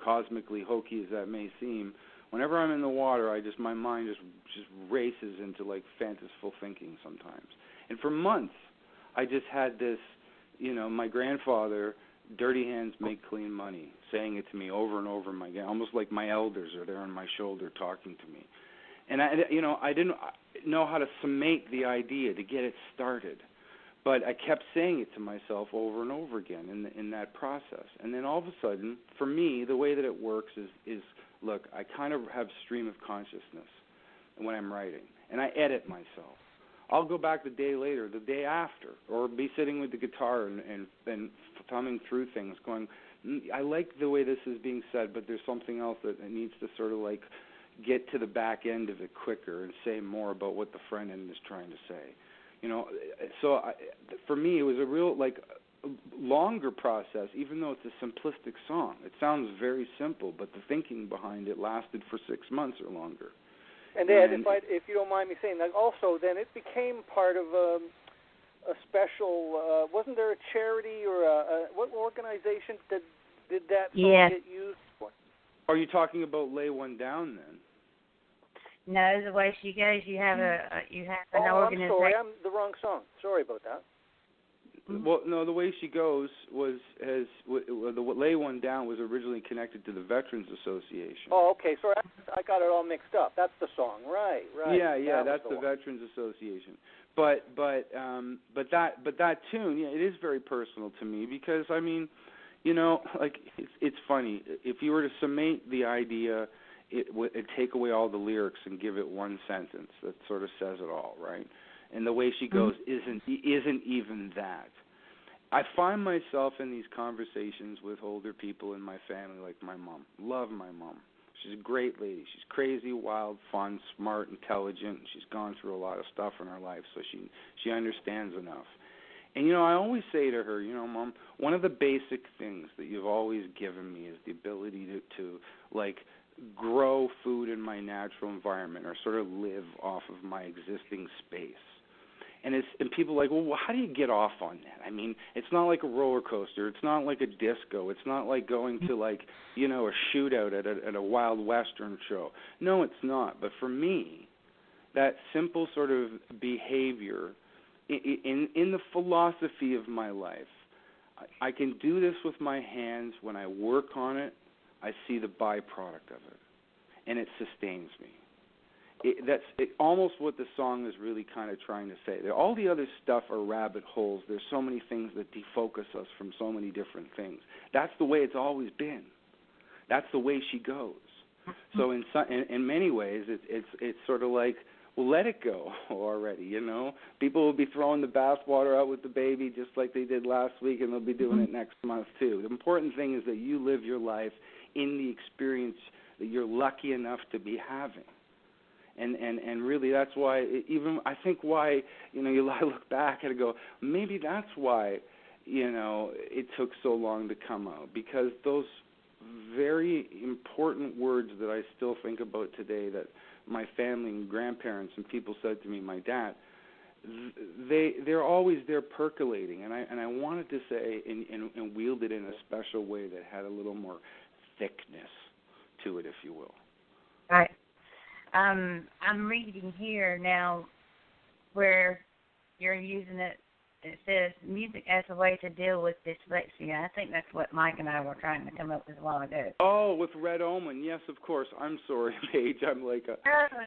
cosmically hokey as that may seem, whenever I'm in the water, my mind just races into like fanciful thinking sometimes. And for months, I just had this, you know, my grandfather, dirty hands make clean money, saying it to me over and over again, almost like my elders are there on my shoulder talking to me. And I didn't know how to summate the idea to get it started, but I kept saying it to myself over and over again in that process. And then all of a sudden, for me, the way that it works is look, I kind of have stream of consciousness when I'm writing, and I edit myself. I'll go back the day later, the day after, or be sitting with the guitar and thumbing through things, going, I like the way this is being said, but there's something else that needs to sort of like get to the back end of it quicker and say more about what the front end is trying to say. You know, so for me, it was a real, like, longer process, even though it's a simplistic song. It sounds very simple, but the thinking behind it lasted for 6 months or longer. And Ed, if you don't mind me saying that, also then it became part of a special. Wasn't there a charity or what organization did that song get used for? Are you talking about Lay One Down then? No, the way she goes, you have an organization. I'm sorry, I'm the wrong song. Sorry about that. Well, no, the way she goes the Lay One Down was originally connected to the Veterans Association. Oh, okay. Sorry, I got it all mixed up. That's the song, right? Yeah, that's the Veterans Association. But that tune, yeah, it is very personal to me because I mean, you know, like it's funny if you were to summate the idea. It'd take away all the lyrics and give it one sentence that sort of says it all, right? And the way she goes isn't even that. I find myself in these conversations with older people in my family, like my mom. Love my mom. She's a great lady. She's crazy, wild, fun, smart, intelligent. She's gone through a lot of stuff in her life, so she understands enough. And, you know, I always say to her, you know, Mom, one of the basic things that you've always given me is the ability to like, grow food in my natural environment or sort of live off of my existing space. And people are like, well, how do you get off on that? I mean, it's not like a roller coaster. It's not like a disco. It's not like going to, like, you know, a shootout at a Wild Western show. No, it's not. But for me, that simple sort of behavior in the philosophy of my life. I can do this with my hands. When I work on it, I see the byproduct of it, and it sustains me. That's almost what the song is really kind of trying to say. All the other stuff are rabbit holes. There's so many things that defocus us from so many different things. That's the way it's always been. That's the way she goes. So in many ways, it's sort of like, well, let it go already, you know. People will be throwing the bathwater out with the baby just like they did last week, and they'll be doing it next month too. The important thing is that you live your life in the experience that you're lucky enough to be having. And really that's why, I think why, you know, I look back and I go, maybe that's why, you know, it took so long to come out, because those very important words that I still think about today that my family and grandparents and people said to me, my dad, they're always there percolating, and I wanted to say and wield it in a special way that had a little more thickness to it, if you will. Right. I'm reading here now where you're using it. It says music as a way to deal with dyslexia. I think that's what Mike and I were trying to come up with a while ago. Oh, with Red Omen. Yes, of course. I'm sorry, Paige. I'm like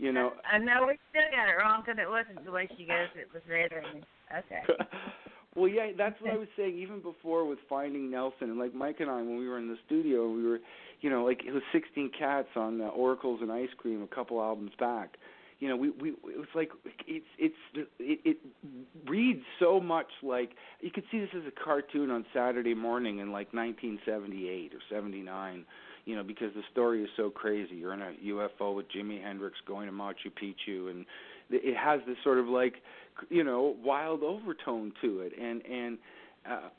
you know. I know we still got it wrong because it wasn't the way she goes. It was Red Omen. Okay. Well, yeah, that's what I was saying even before with Finding Nelson. And like Mike and I, when we were in the studio, we were, you know, like it was 16 Cats on Oracles and Ice Cream a couple albums back. You know, it was like it reads so much like you could see this as a cartoon on Saturday morning in like 1978 or 79. You know, because the story is so crazy. You're in a UFO with Jimi Hendrix going to Machu Picchu, and it has this sort of like, you know, wild overtone to it. And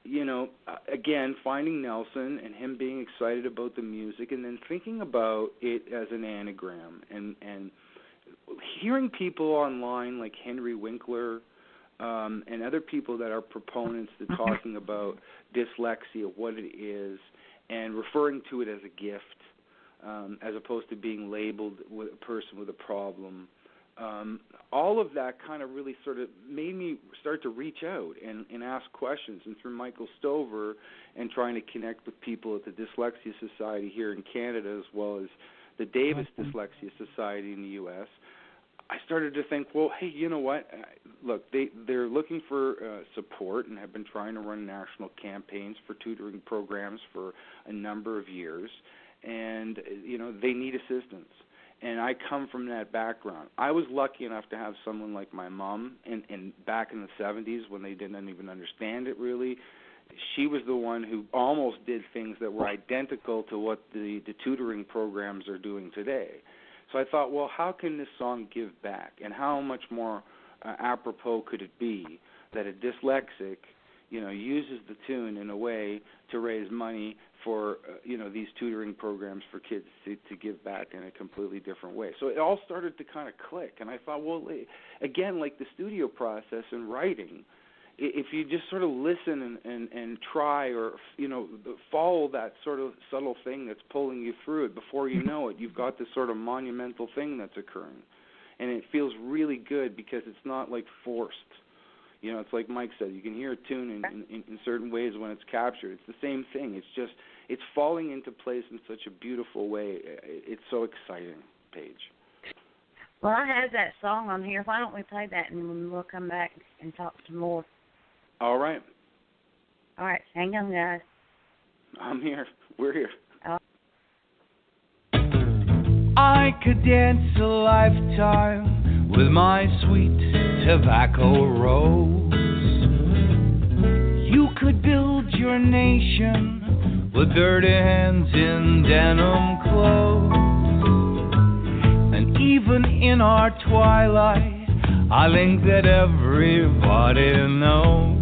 you know, again, Finding Nelson and him being excited about the music, and then thinking about it as an anagram, and hearing people online like Henry Winkler and other people that are proponents to talking about dyslexia, what it is, and referring to it as a gift as opposed to being labeled with a person with a problem. All of that kind of really sort of made me start to reach out and ask questions. And through Michael Stover and trying to connect with people at the Dyslexia Society here in Canada, as well as the Davis Dyslexia Society in the U.S., I started to think, well, hey, you know what? Look, they're looking for support and have been trying to run national campaigns for tutoring programs for a number of years, and, you know, they need assistance. And I come from that background. I was lucky enough to have someone like my mom, and back in the 70s when they didn't even understand it really, she was the one who almost did things that were identical to what the tutoring programs are doing today. So I thought, well, how can this song give back? And how much more apropos could it be that a dyslexic, you know, uses the tune in a way to raise money for, you know, these tutoring programs for kids to give back in a completely different way. So it all started to kind of click. And I thought, well, again, like the studio process and writing, if you just sort of listen and try, or, you know, follow that sort of subtle thing that's pulling you through it, before you know it, you've got this sort of monumental thing that's occurring. And it feels really good because it's not like forced. You know, it's like Mike said, you can hear a tune in certain ways when it's captured. It's the same thing. It's just, it's falling into place in such a beautiful way. It's so exciting, Paige. Well, I have that song on here. Why don't we play that, and we'll come back and talk some more. All right. All right. Hang on, guys. I'm here. We're here. I could dance a lifetime with my sweet tobacco rose. You could build your nation with dirty hands in denim clothes. And even in our twilight, I think that everybody knows.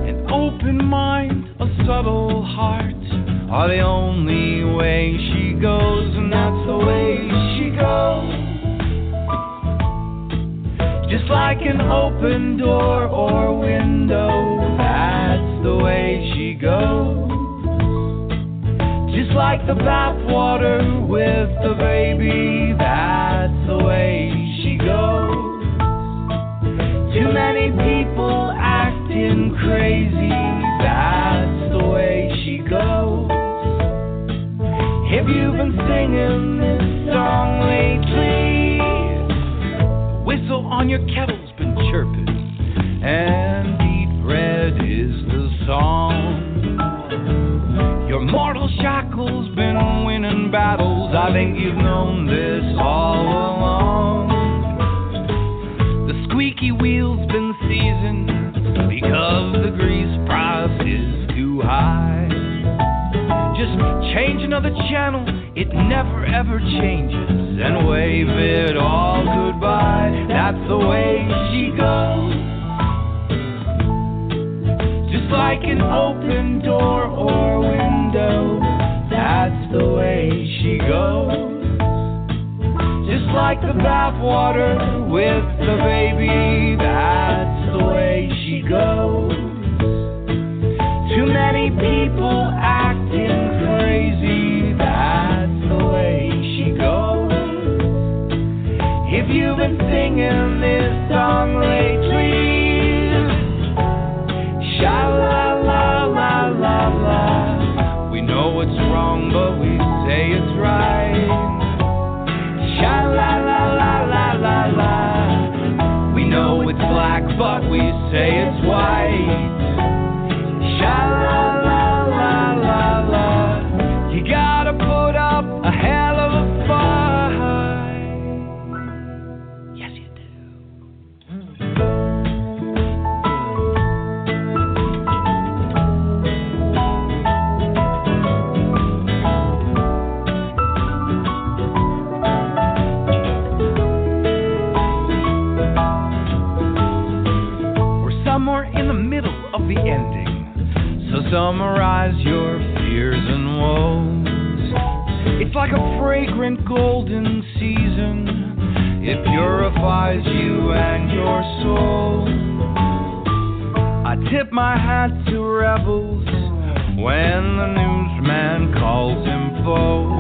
An open mind, a subtle heart are the only way she goes, and that's the way she goes. Just like an open door or window, that's the way she goes. Just like the bathwater with the baby, that's the way she goes. Too many people acting crazy, that's the way she goes. Have you been singing this song lately? The whistle on your kettle's been chirping, and deep red is the song. Your mortal shackle's been winning battles, I think you've known this all along. The squeaky wheel's been seasoned because the grease price is too high. Just change another channel, it never ever changes, and wave it all goodbye. That's the way she goes. Just like an open door or window, that's the way she goes. Just like the bathwater with the baby, that's the way she goes. Too many people acting crazy, that's the way she goes. If you've been singing this song lately, sha-la-la-la-la-la, we know it's wrong, but we say it's right. Sha-la-la-la-la-la-la, we know it's black, but we say it's white. Sha-la-la-la-la-la, you gotta put up a hell of a fight. Yes, you do. We're somewhere in the middle of the ending. So summarize your fears and woes. It's like a fragrant golden season. It purifies you and your soul. I tip my hat to rebels when the newsman calls him foe.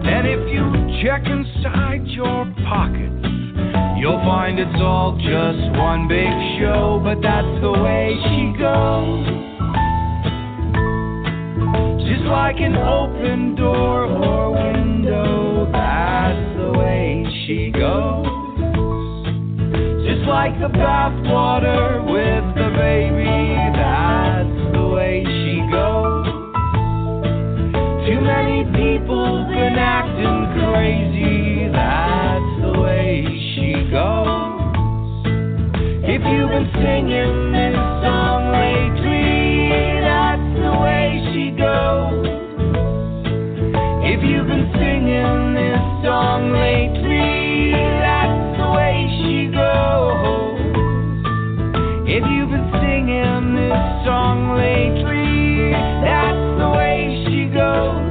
And if you check inside your pockets, you'll find it's all just one big show. But that's the way she goes. Just like an open door or window, that's the way she goes. Just like the bathwater with the baby, that's the way she goes. Too many people been acting crazy, that's the way she goes. If you've been singing this song lately, that's the way she goes. If you've been singing this song lately, that's the way she goes. If you've been singing this song lately, that's the way she goes.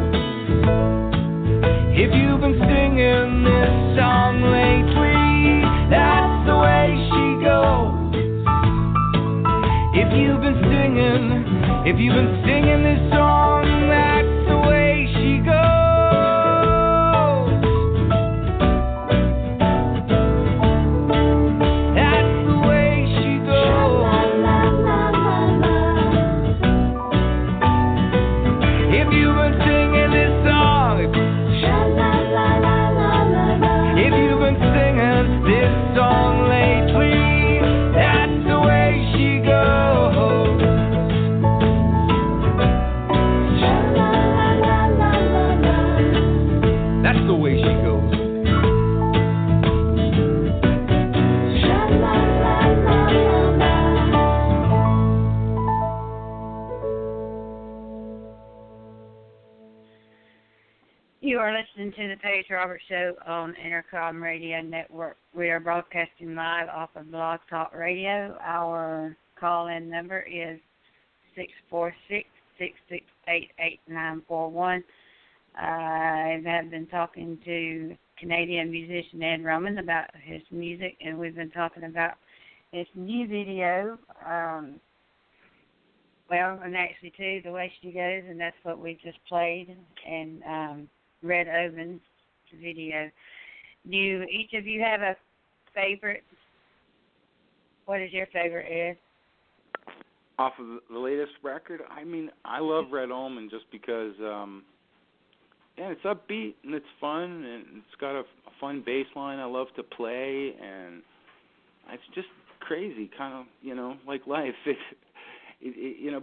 If you've been singing this song lately, that's the way she goes. If you've been singing this song, that's the way she goes. That's the way she goes. If you've been singing this song, if you've been singing this song lately, that's the way she goes. That's the way she goes. You are listening to the Paige Roberts Show on Intercomm Radio Network. We are broadcasting live off of Blog Talk Radio. Our call-in number is 646-668-8941. I have been talking to Canadian musician Ed Roman about his music, and we've been talking about his new video. Well, and actually, too, The Way She Goes, and that's what we just played, and Red Omen video. Do each of you have a favorite? What is your favorite, Ed? Off of the latest record, I mean, I love Red Omen just because, it's upbeat and it's fun and it's got a fun bass line I love to play, and it's just crazy, kind of, like life.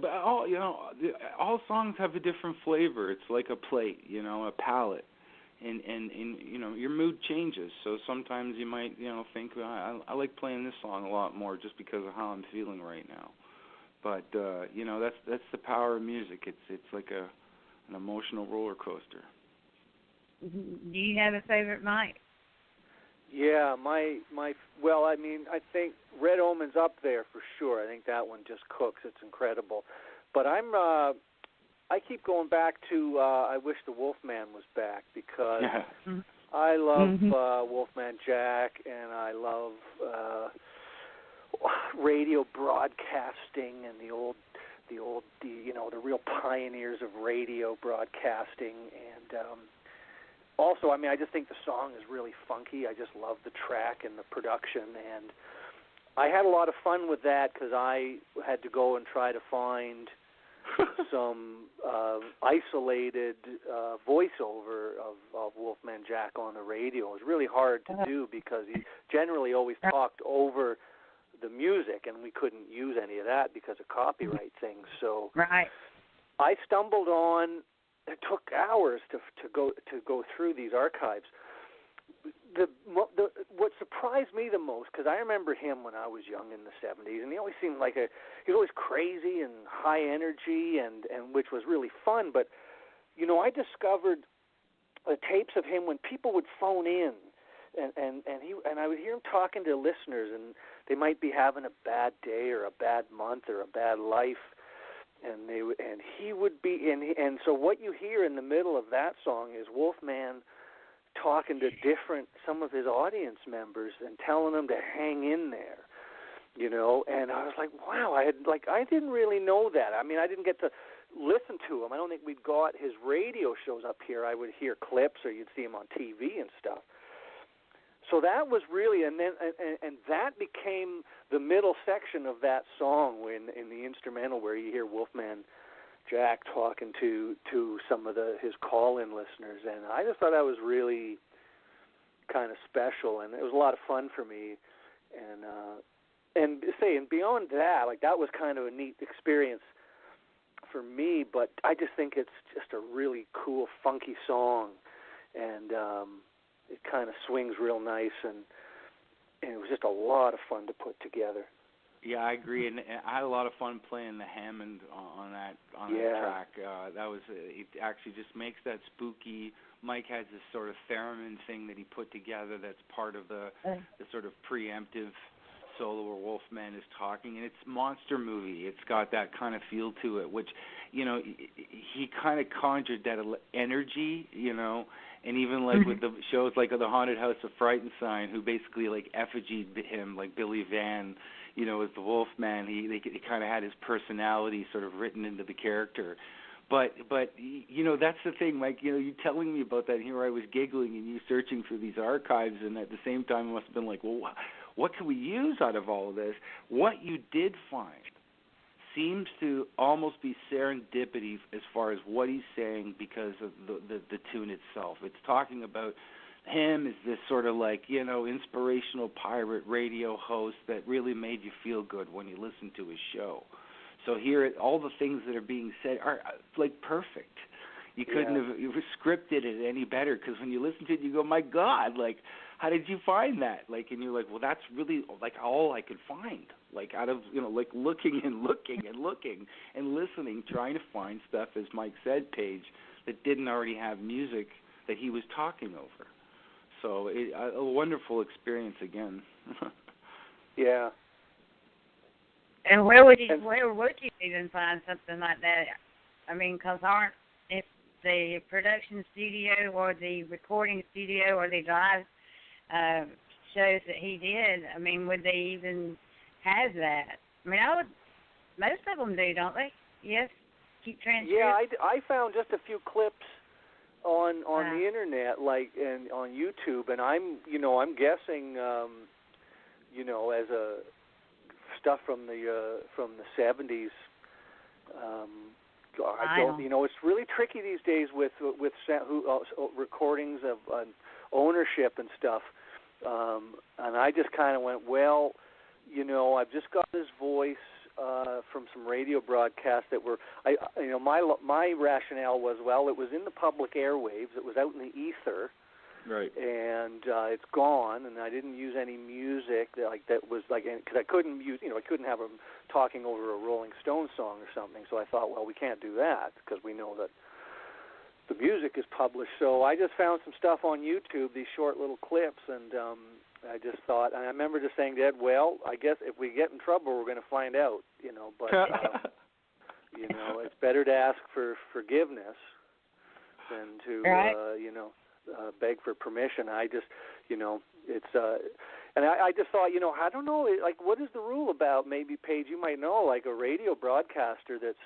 But all songs have a different flavor. It's like a plate, a palette, and your mood changes. So sometimes you might, think, well, I like playing this song a lot more just because of how I'm feeling right now. But that's the power of music. It's like an emotional roller coaster. Do you have a favorite, Mike? Yeah, I think Red Omen's up there for sure. I think that one just cooks. It's incredible. But I keep going back to I Wish the Wolfman was back, because I love Wolfman Jack, and I love radio broadcasting and the real pioneers of radio broadcasting, and also, I just think the song is really funky. I just love the track and the production, and I had a lot of fun with that because I had to go and try to find some isolated voiceover of Wolfman Jack on the radio. It was really hard to do because he generally always talked over the music, and we couldn't use any of that because of copyright things. So I stumbled on. It took hours to go through these archives. What surprised me the most, because I remember him when I was young in the 70s, and he always seemed like he was always crazy and high energy, and which was really fun. But I discovered the tapes of him when people would phone in, and I would hear him talking to listeners, and they might be having a bad day or a bad month or a bad life. And he would be, and so what you hear in the middle of that song is Wolfman talking to some of his audience members and telling them to hang in there, and I was like, wow, I didn't really know that. I didn't get to listen to him. I don't think we'd got his radio shows up here. I would hear clips, or you'd see him on TV and stuff. So that was really, and that became the middle section of that song in the instrumental, where you hear Wolfman Jack talking to some of his call-in listeners, and I just thought that was really kind of special, and it was a lot of fun for me, and beyond that, that was kind of a neat experience for me. But I just think it's just a really cool, funky song, and it kind of swings real nice, and it was just a lot of fun to put together. Yeah, I agree, and I had a lot of fun playing the Hammond on that track. That was it. Actually, just makes that spooky. Mike has this sort of theremin thing that he put together that's part of the sort of preemptive solo where Wolfman is talking, and it's monster movie. It's got that kind of feel to it, which he kind of conjured that energy, And even with the shows like the Haunted House of Frightenstein, who basically effigied him, like Billy Van, as the Wolfman. He kind of had his personality sort of written into the character. But that's the thing, Mike. You telling me about that, and here I was giggling, and you searching through these archives, and at the same time, it must have been like, well, what can we use out of all of this? What you did find seems to almost be serendipity as far as what he's saying because of the tune itself. It's talking about him as this sort of inspirational pirate radio host that really made you feel good when you listened to his show. So here, all the things that are being said are perfect. You couldn't have scripted it any better, because when you listen to it, you go, my God, how did you find that? And you're like, well, that's really all I could find. Out of looking and looking and looking and listening, trying to find stuff, as Mike said, Paige, that didn't already have music that he was talking over. So a wonderful experience again. Yeah. And where would you even find something like that? Because if the production studio or the recording studio or the live shows that he did, would they even have that? Most of them do, don't they? Yes. Keep transcripts. Yeah, I found just a few clips on the internet, and on YouTube, and I'm guessing, as a stuff from the 70s. I don't. It's really tricky these days with recordings of ownership and stuff. And I just kind of went, well, I've just got his voice from some radio broadcasts that were, my rationale was, well, it was in the public airwaves, it was out in the ether, right? And it's gone, and I didn't use any music that was because I couldn't use, I couldn't have him talking over a Rolling Stones song or something. So I thought, well, we can't do that because we know that the music is published. So I just found some stuff on YouTube, these short little clips, and I just thought, and I remember just saying to Ed, well, I guess if we get in trouble, we're going to find out, but, it's better to ask for forgiveness than to, beg for permission. I just, it's, and I just thought, I don't know, what is the rule about, maybe, Paige, you might know, a radio broadcaster that's,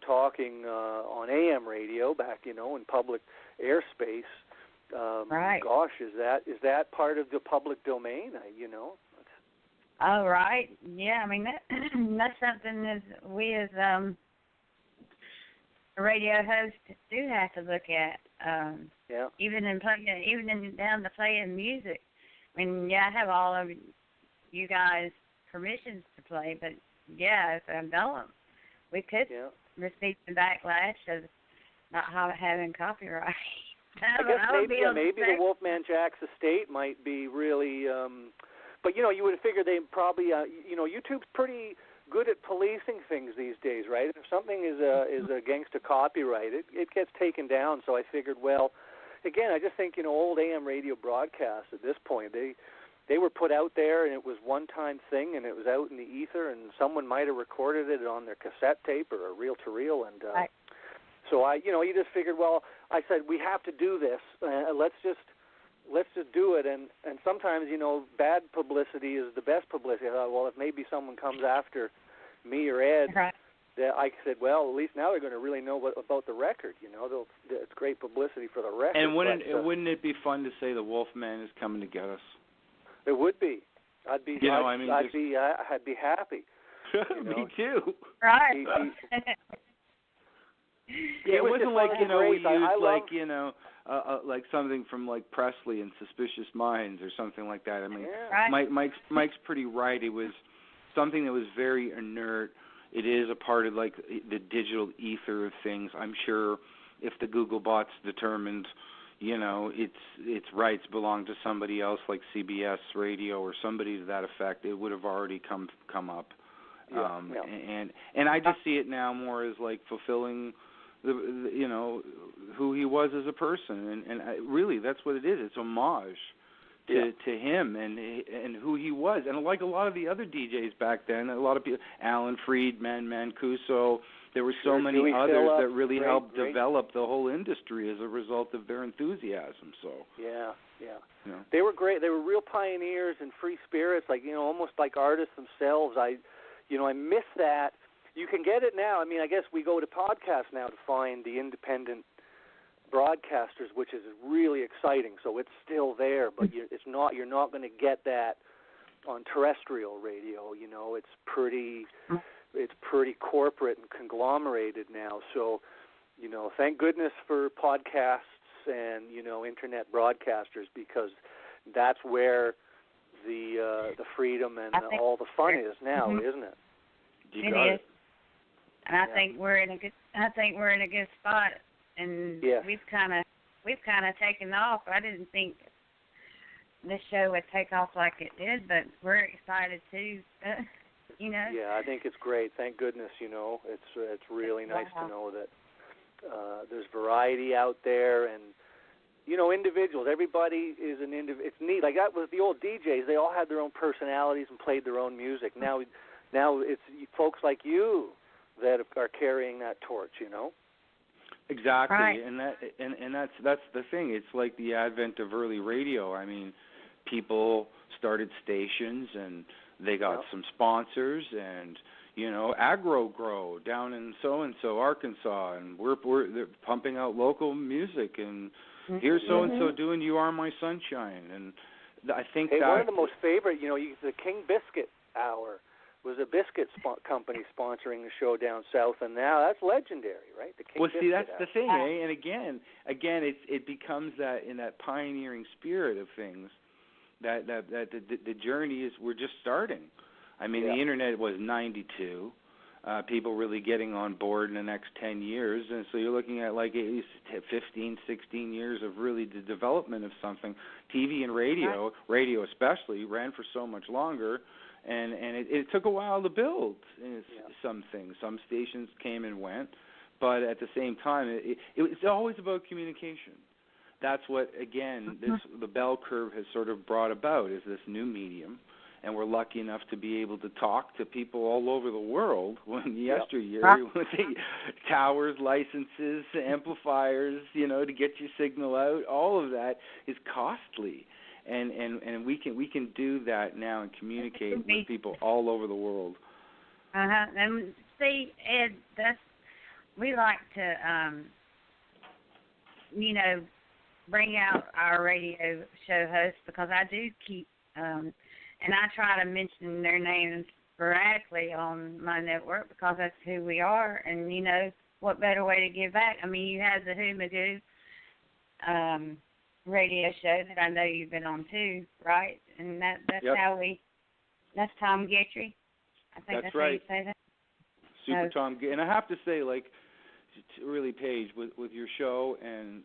talking on AM radio back, in public airspace. Right. Gosh, is that part of the public domain? Oh, right. Yeah, I mean that's something that we as radio hosts do have to look at. Yeah. Even down to playing music. I mean, yeah, I have all of you guys permissions to play, but yeah, if I don't, we could receive the backlash of not having copyright. I guess maybe the Wolfman Jack's estate might be really, but you would figure they probably, YouTube's pretty good at policing things these days, right? If something is against a copyright, it gets taken down. So I figured, well, again, I just think old AM radio broadcasts at this point, they were put out there and it was one-time thing and it was out in the ether and someone might have recorded it on their cassette tape or a reel-to-reel and. Right. So you just figured, well, I said we have to do this. Let's just do it. And sometimes bad publicity is the best publicity. I thought, well, if maybe someone comes after me or Ed, that I said, well, at least now they're going to really know about the record. It's great publicity for the record. And wouldn't it be fun to say the Wolfman is coming to get us? It would be. I'd be happy. Me too. Right. Yeah, it wasn't like we used like something from like Presley and Suspicious Minds or something like that. I mean, Mike's pretty right. It was something that was very inert. It is a part of like the digital ether of things. I'm sure if the Google bots determined, its rights belong to somebody else like CBS Radio or somebody to that effect, it would have already come up. And I just see it now more as like fulfilling who he was as a person, and really that's what it is. It's homage to him and who he was, and like a lot of the other DJs back then, a lot of people, Alan Freed, Mancuso, there were so many others that really helped develop the whole industry as a result of their enthusiasm. So they were great. They were real pioneers and free spirits, like almost like artists themselves. I miss that. You can get it now. I mean, I guess we go to podcasts now to find the independent broadcasters, which is really exciting. So it's still there, but you're not going to get that on terrestrial radio. It's pretty corporate and conglomerated now. So, thank goodness for podcasts and internet broadcasters, because that's where the freedom and all the fun is now, isn't it? It is. And I think we're in a good spot, and we've kind of taken off. I didn't think this show would take off like it did, but we're excited too. Yeah, I think it's great. Thank goodness. It's really nice to know that there's variety out there, and individuals. Everybody is an individual. It's neat. Like that was the old DJs. They all had their own personalities and played their own music. Now it's folks like you that are carrying that torch, Exactly, right. and that's the thing. It's like the advent of early radio. I mean, people started stations and they got some sponsors, and Agro Grow down in so-and-so, Arkansas, and they're pumping out local music, and here's so-and-so doing You Are My Sunshine, and I think that... one of the most favorite, the King Biscuit Hour was a biscuit company sponsoring the show down south, and now that's legendary, right? The King Biscuit that's Hour. the thing, eh? And again, it becomes that in that pioneering spirit of things, that the journey is, we're just starting. I mean, the internet was 92. People really getting on board in the next 10 years. And so you're looking at like at least 15, 16 years of really the development of something. TV and radio especially, ran for so much longer. And it took a while to build some things. Some stations came and went. But at the same time, it's always about communication. That's what, again, the bell curve has sort of brought about, is this new medium. And we're lucky enough to be able to talk to people all over the world. When yesteryear, with the towers, licenses, amplifiers, to get your signal out, all of that is costly. And we can do that now and communicate with people all over the world. And see, Ed, we like to, bring out our radio show hosts, because I do keep, and I try to mention their names sporadically on my network, because that's who we are. And, what better way to give back? I mean, you have the Who Magoo radio show that I know you've been on too, right? And that's how that's Tom Guthrie. I think that's right. How you say that. Super Tom Guthrie. And I have to say, like, really, Paige, with your show and,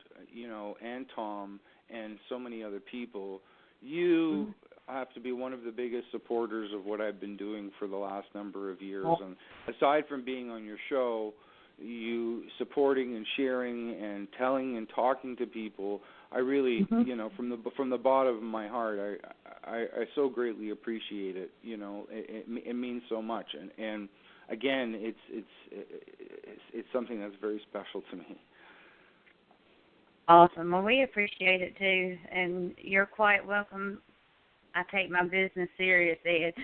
and Tom and so many other people, you have to be one of the biggest supporters of what I've been doing for the last number of years. And aside from being on your show, you supporting and sharing and telling and talking to people, I really, from the bottom of my heart, I so greatly appreciate it. It means so much. And again, it's something that's very special to me. Awesome. Well, we appreciate it too, and you're quite welcome. I take my business serious, Ed.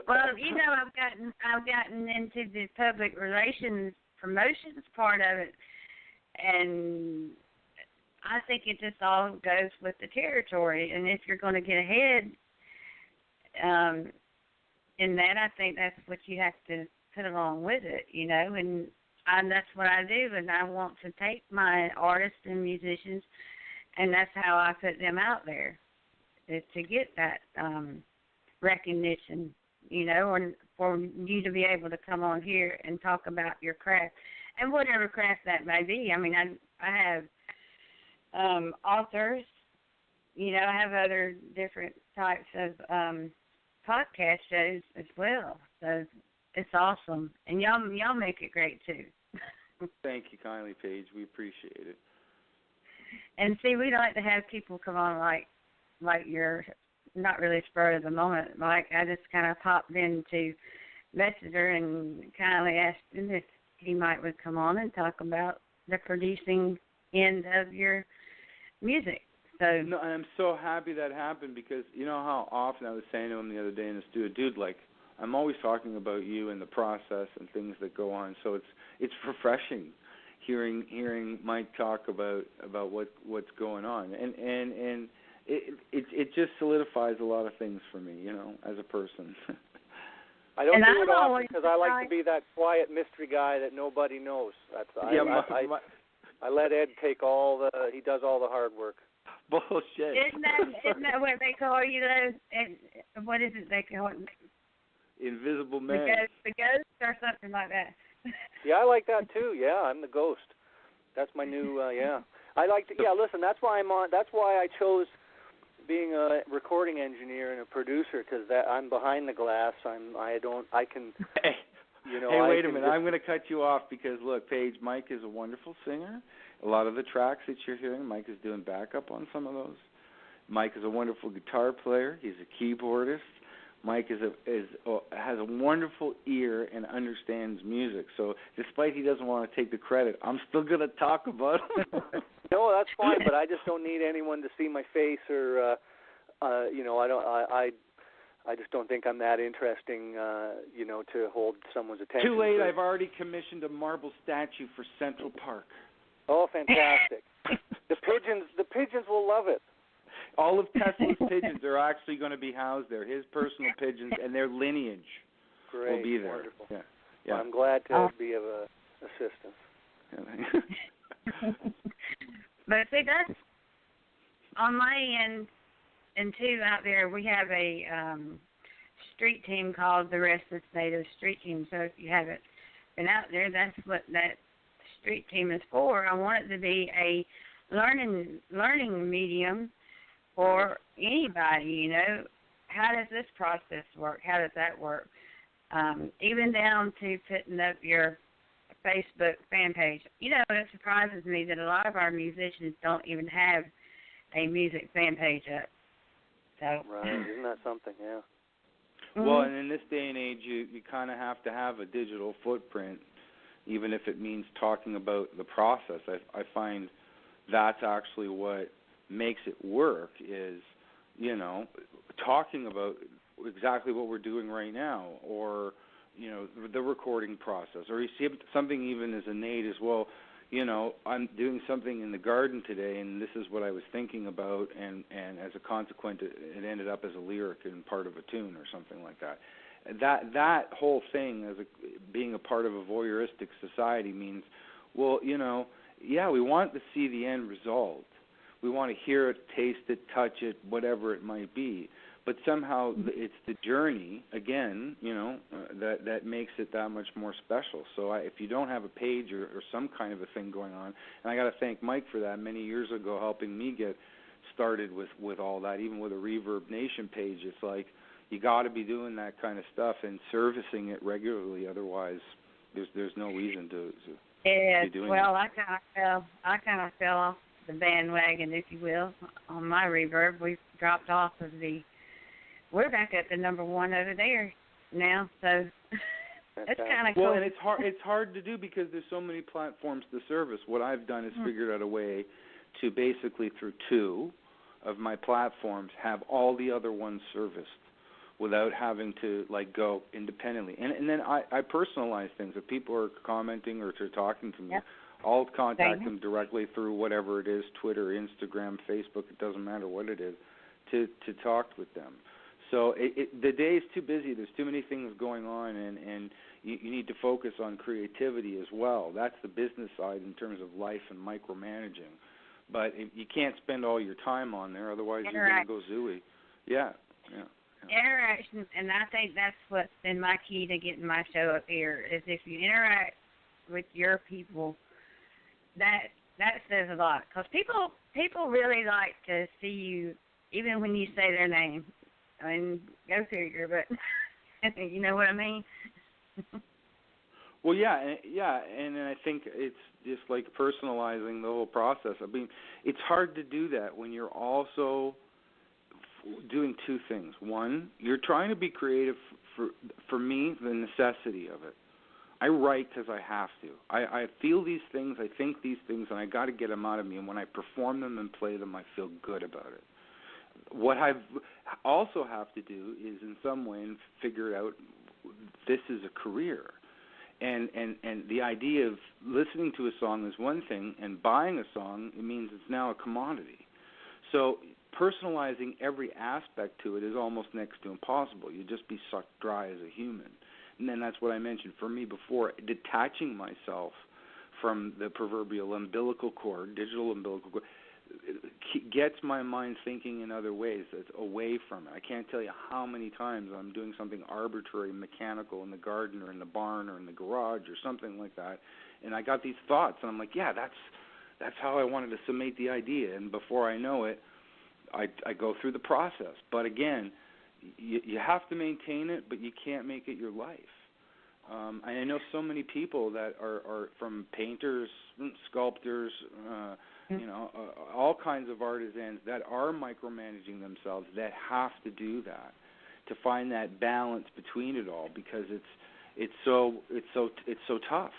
Well, I've gotten into the public relations promotions part of it, and I think it just all goes with the territory. And if you're going to get ahead in that, I think that's what you have to put along with it, and that's what I do. And I want to take my artists and musicians, and that's how I put them out there, is to get that recognition, or for you to be able to come on here and talk about your craft, and whatever craft that may be. I mean, I have authors, I have other different types of podcast shows as well. So it's awesome, and y'all make it great too. Thank you kindly, Paige. We appreciate it. And see, we like to have people come on like you're not really spur of the moment. Like, I just kind of popped in to message her and kindly asked him if he would come on and talk about the producing end of your music. So no, and I'm so happy that happened, because you know how often I was saying to him the other day in the studio, dude, like, I'm always talking about you and the process and things that go on. So it's refreshing hearing Mike talk about what's going on, and it just solidifies a lot of things for me, as a person. I don't do it often because I like to be that quiet mystery guy that nobody knows. I let Ed take he does all the hard work. Bullshit. Isn't that what they call you, though? And what is it they call it? Invisible man. The ghost or something like that. Yeah, I like that too. Yeah, I'm the ghost. That's my new. I like to. Yeah, listen. That's why I'm on. That's why I chose being a recording engineer and a producer, because I'm behind the glass. I can. Hey, wait a minute. I'm going to cut you off because look, Paige, Mike is a wonderful singer. A lot of the tracks that you're hearing, Mike is doing backup on some of those. Mike is a wonderful guitar player. He's a keyboardist. Mike has a wonderful ear and understands music. So despite he doesn't want to take the credit, I'm still going to talk about him. No, that's fine, but I just don't need anyone to see my face or, I just don't think I'm that interesting, to hold someone's attention. Too late. I've already commissioned a marble statue for Central Park. Oh, fantastic! The pigeons will love it. All of Tesla's pigeons are actually going to be housed there. His personal pigeons and their lineage will be there. Wonderful. Yeah. Well, I'm glad to be of assistance. But see, that's on my end, and too out there, we have a street team called the Rest of the State of Street Team. So if you haven't been out there, that's what that street team is for. I want it to be a learning medium for anybody. How does this process work? How does that work? Even down to putting up your Facebook fan page. It surprises me that a lot of our musicians don't even have a music fan page up. So. Right, isn't that something? Yeah. Well, and in this day and age, you kind of have to have a digital footprint, even if it means talking about the process. I find that's actually what makes it work is, talking about exactly what we're doing right now, or the recording process, or you see something even as innate as well. I'm doing something in the garden today, and this is what I was thinking about, and as a consequence, it ended up as a lyric and part of a tune or something like that. That whole thing, being a part of a voyeuristic society, means, well, we want to see the end result. We want to hear it, taste it, touch it, whatever it might be. But somehow it's the journey, again, that makes it that much more special. So if you don't have a page or some kind of a thing going on, and I got to thank Mike for that many years ago, helping me get started with all that, even with a Reverb Nation page. It's like you got to be doing that kind of stuff and servicing it regularly. Otherwise, there's no reason to be doing it. Well, I kind of fell off the bandwagon, if you will, on my Reverb. We've dropped off of we're back at the number one over there now, so it's kind of cool. Well, and it's hard to do because there's so many platforms to service. What I've done is figured out a way to basically, through two of my platforms, have all the other ones serviced without having to go independently. And then I personalize things. If people are commenting or talking to me, I'll contact them directly through whatever it is, Twitter, Instagram, Facebook, it doesn't matter what it is, to talk with them. So the day is too busy. There's too many things going on, and you need to focus on creativity as well. That's the business side in terms of life and micromanaging. But you can't spend all your time on there, otherwise you're going to go zooey. Yeah. Interaction, and I think that's what's been my key to getting my show up here, is if you interact with your people, that says a lot. Because people really like to see you, even when you say their name. I mean, go figure, but you know what I mean? Well, yeah, and I think it's just like personalizing the whole process. I mean, it's hard to do that when you're also doing two things. One, you're trying to be creative. For me, the necessity of it. I write because I have to. I feel these things, I think these things, and I got to get them out of me. And when I perform them and play them, I feel good about it. What I also have to do is in some way figure out this is a career. And the idea of listening to a song is one thing, and buying a song, it means it's now a commodity. So personalizing every aspect to it is almost next to impossible. You'd just be sucked dry as a human. And then that's what I mentioned for me before, detaching myself from the proverbial umbilical cord, digital umbilical cord, gets my mind thinking in other ways. That's away from it. I can't tell you how many times I'm doing something arbitrary, mechanical in the garden or in the barn or in the garage or something like that, and I got these thoughts, and I'm like, yeah, that's how I wanted to summate the idea. And before I know it, I go through the process. But again, you have to maintain it, but you can't make it your life. I know so many people that are from painters, sculptors, all kinds of artisans that are micromanaging themselves, that have to do that, to find that balance between it all, because it's so tough.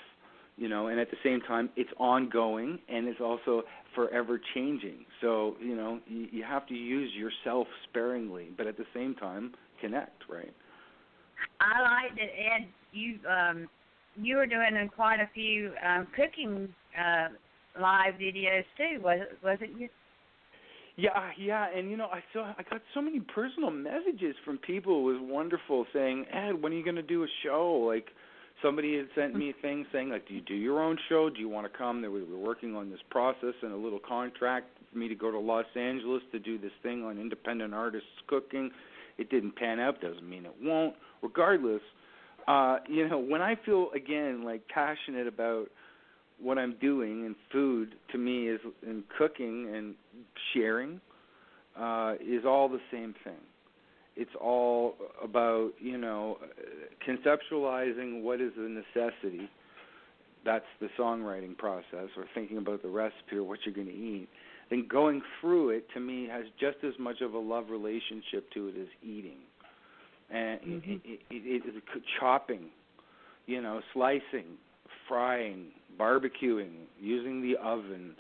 you know, and at the same time, it's ongoing and it's also forever changing. So, you know, you have to use yourself sparingly, but at the same time, connect, right? I like that, Ed, you were doing quite a few cooking live videos too, was it you? Yeah, and you know, I got so many personal messages from people. It was wonderful, saying, "Ed, when are you going to do a show?" Like, somebody had sent me a thing saying, like, "Do you do your own show? Do you want to come?" We were working on this process and a little contract for me to go to Los Angeles to do this thing on independent artists cooking. It didn't pan out. Doesn't mean it won't. Regardless, you know, when I feel again like passionate about what I'm doing, and food to me is in cooking and sharing is all the same thing. It's all about, you know, conceptualizing what is a necessity. That's the songwriting process, or thinking about the recipe or what you're going to eat. Then going through it, to me, has just as much of a love relationship to it as eating. And it is chopping, you know, slicing, frying, barbecuing, using the oven,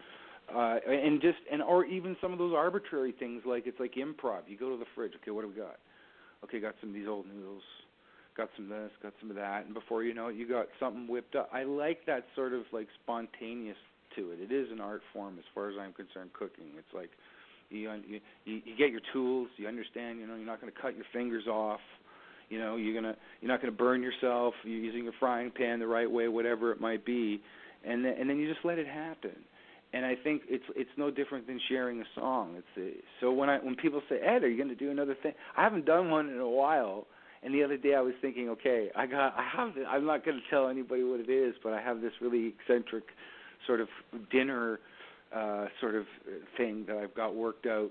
or even some of those arbitrary things like it's like improv. You go to the fridge. Okay, what do we got? Okay, got some of these old noodles. Got some of this, got some of that, and before you know it, you got something whipped up. I like that sort of like spontaneous to it. It is an art form as far as I'm concerned. Cooking. It's like you get your tools. You understand. You know, you're not going to cut your fingers off. You know, you're not going to burn yourself. You're using your frying pan the right way, whatever it might be, and then you just let it happen. And I think it's no different than sharing a song. So when people say, "Ed, are you going to do another thing?" I haven't done one in a while. And the other day I was thinking, okay, I'm not going to tell anybody what it is, but I have this really eccentric sort of dinner sort of thing that I've got worked out,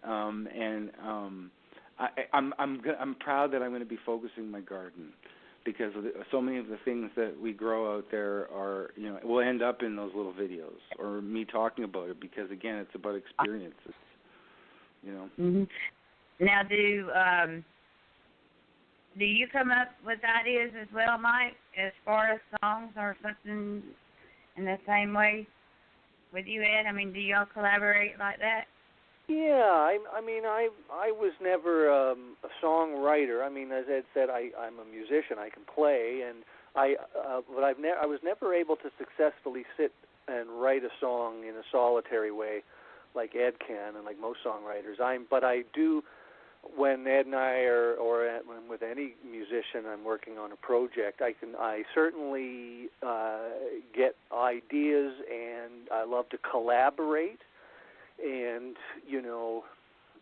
and I'm proud that I'm going to be focusing my garden, because so many of the things that we grow out there are, you know, will end up in those little videos or me talking about it, because again, it's about experiences, you know. Mm-hmm. Now, do you come up with ideas as well, Mike, as far as songs or something in the same way with you, Ed? I mean, do y'all collaborate like that? Yeah, I mean, I was never a songwriter. I mean, as Ed said, I'm a musician. I can play, and but I was never able to successfully sit and write a song in a solitary way, like Ed can, and like most songwriters. But I do. When Ed and I or with any musician I'm working on a project, I certainly get ideas, and I love to collaborate, and you know,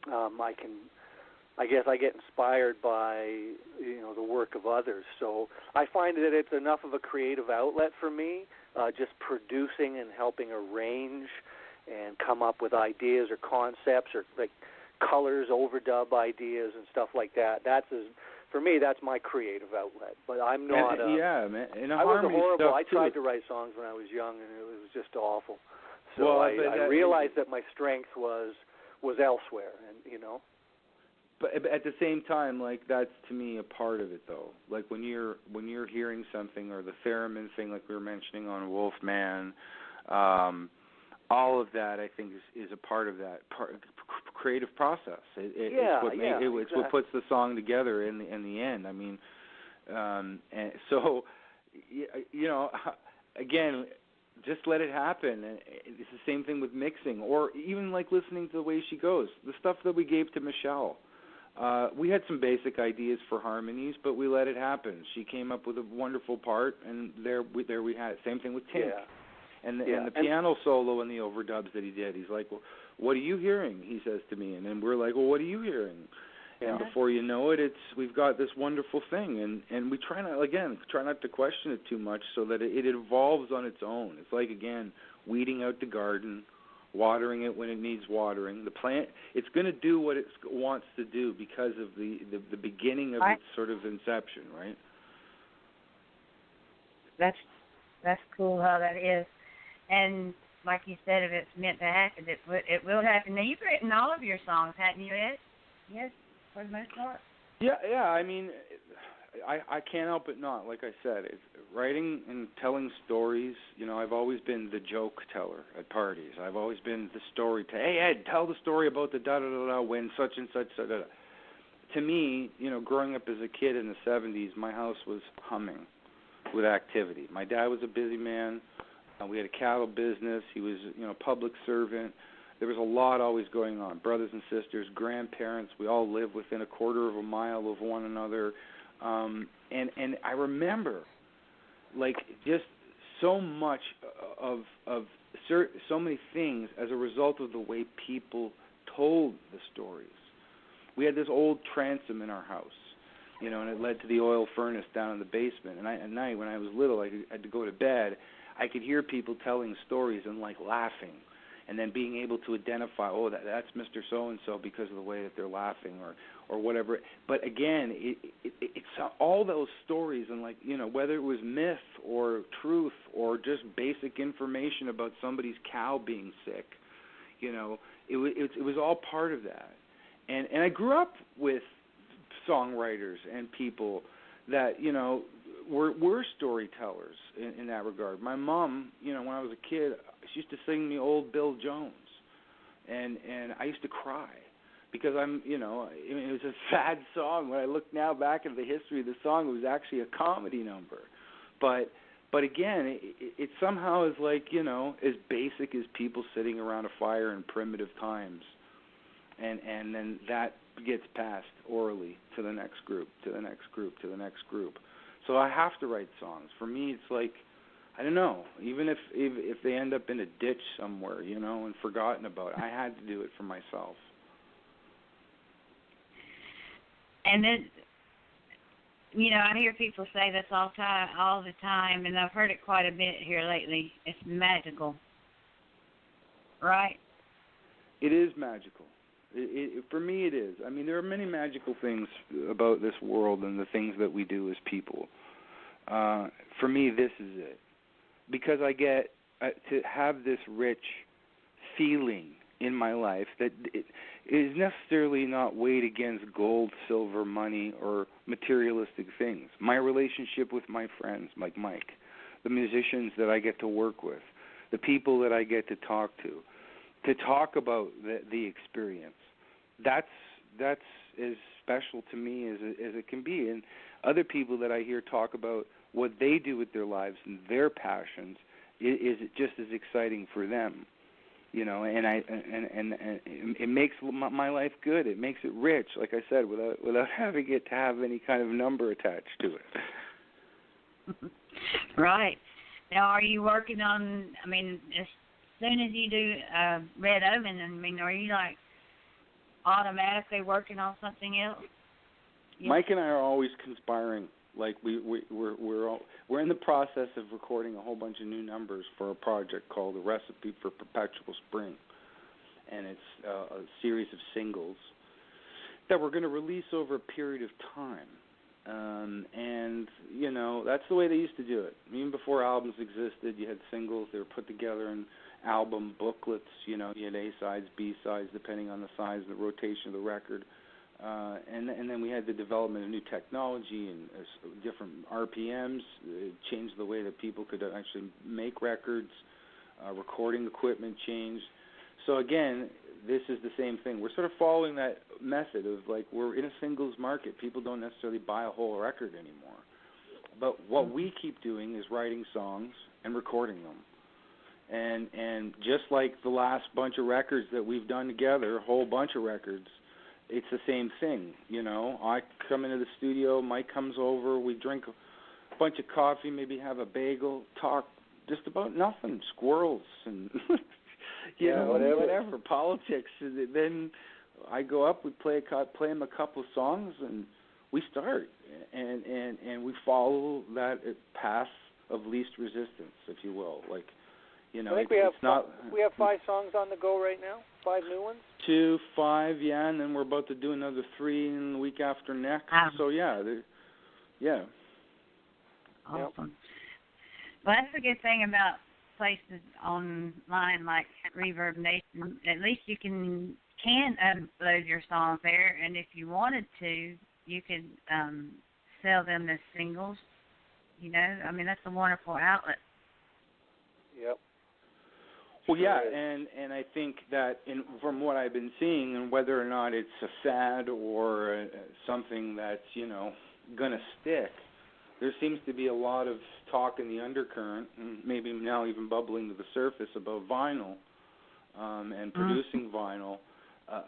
I guess I get inspired by, you know, the work of others. So I find that it's enough of a creative outlet for me, just producing and helping arrange and come up with ideas or concepts or like colors, overdub ideas and stuff like that. For me, that's my creative outlet. But I'm not. Yeah, man. I was horrible. I tried to write songs when I was young, and it was just awful. So I realized that my strength was elsewhere, and you know. But at the same time, like, that's to me a part of it, though. Like when you're hearing something, or the theremin thing, like we were mentioning on Wolfman. All of that, I think, is a part of that creative process. It's what puts the song together in the end. I mean, and so, you know, again, just let it happen. And it's the same thing with mixing, or even like listening to the way she goes. The stuff that we gave to Michelle. We had some basic ideas for harmonies, but we let it happen. She came up with a wonderful part, and there we had it. Same thing with Tink. Yeah. And the piano solo and the overdubs that he did, he's like, "Well, what are you hearing?" he says to me, and then we're like, "Well, what are you hearing?" Yeah. And before you know it, we've got this wonderful thing, and we try not to question it too much, so that it evolves on its own. It's like, again, weeding out the garden, watering it when it needs watering. The plant, it's going to do what it wants to do because of the beginning of its sort of inception, right? That's cool how that is. And like you said, if it's meant to happen, it will happen. Now, you've written all of your songs, haven't you, Ed? Yes, for the most part. Yeah. I mean, I can't help it not. Like I said, it's writing and telling stories. You know, I've always been the joke teller at parties. I've always been the story. Hey, Ed, tell the story about the da-da-da-da when such and such da-da-da. To me, you know, growing up as a kid in the 70s, my house was humming with activity. My dad was a busy man. We had a cattle business. He was, you know, a public servant. There was a lot always going on. Brothers and sisters, grandparents, we all lived within a quarter of a mile of one another. And I remember, like, just so much of so many things as a result of the way people told the stories. We had this old transom in our house, you know, and it led to the oil furnace down in the basement. And at night when I was little, I had to go to bed. I could hear people telling stories and, like, laughing, and then being able to identify, oh, that's Mr. So-and-so because of the way that they're laughing or whatever. But, again, it's all those stories and, like, you know, whether it was myth or truth or just basic information about somebody's cow being sick, you know, it was all part of that. And I grew up with songwriters and people that, you know, were storytellers in that regard. My mom, you know, when I was a kid, she used to sing me old Bill Jones, and I used to cry because you know, I mean, it was a sad song. When I look now back at the history of the song, it was actually a comedy number, but again, it somehow is like, you know, as basic as people sitting around a fire in primitive times, and then that gets passed orally to the next group, to the next group, to the next group. So I have to write songs. For me, it's like, I don't know, even if they end up in a ditch somewhere, you know, and forgotten about, I had to do it for myself. And then, you know, I hear people say this all the time, and I've heard it quite a bit here lately. It's magical, right? It is magical. For me, it is. I mean, there are many magical things about this world and the things that we do as people. For me, this is it. Because I get to have this rich feeling in my life that it is necessarily not weighed against gold, silver, money, or materialistic things. My relationship with my friends, like Mike, the musicians that I get to work with, the people that I get to talk about the experience. That's as special to me as it can be. And other people that I hear talk about what they do with their lives and their passions is just as exciting for them, you know. And it makes my life good. It makes it rich, like I said, without having it to have any kind of number attached to it. Right. Now, are you working on? I mean, as soon as you do Red Omen, I mean, are you like automatically working on something else? Yes. Mike and I are always conspiring. Like we're in the process of recording a whole bunch of new numbers for a project called The Recipe for Perpetual Spring, and it's a series of singles that we're going to release over a period of time. And you know, that's the way they used to do it. Even before albums existed, you had singles. They were put together in album booklets. You know, you had A sides, B sides, depending on the size and the rotation of the record. And then we had the development of new technology and different RPMs. It changed the way that people could actually make records. Recording equipment changed. So again, this is the same thing. We're sort of following that method of, like, we're in a singles market. People don't necessarily buy a whole record anymore. But what we keep doing is writing songs and recording them. And just like the last bunch of records that we've done together, a whole bunch of records, it's the same thing, you know. I come into the studio, Mike comes over, we drink a bunch of coffee, maybe have a bagel, talk just about nothing, squirrels and you know, whatever, politics. And then I go up, we play him a couple of songs, and we start, and we follow that path of least resistance, if you will. Like, you know, I think we have 5 songs on the go right now. 5 new ones? 2, 5, yeah, and then we're about to do another 3 in the week after next. So yeah. Awesome. Yep. Well, that's a good thing about places online like Reverb Nation. At least you can upload your songs there, and if you wanted to, you could sell them as singles. You know, I mean, that's a wonderful outlet. Yep. Well, yeah, and I think that from what I've been seeing, and whether or not it's a fad or something that's, you know, going to stick, there seems to be a lot of talk in the undercurrent, and maybe now even bubbling to the surface, about vinyl and producing vinyl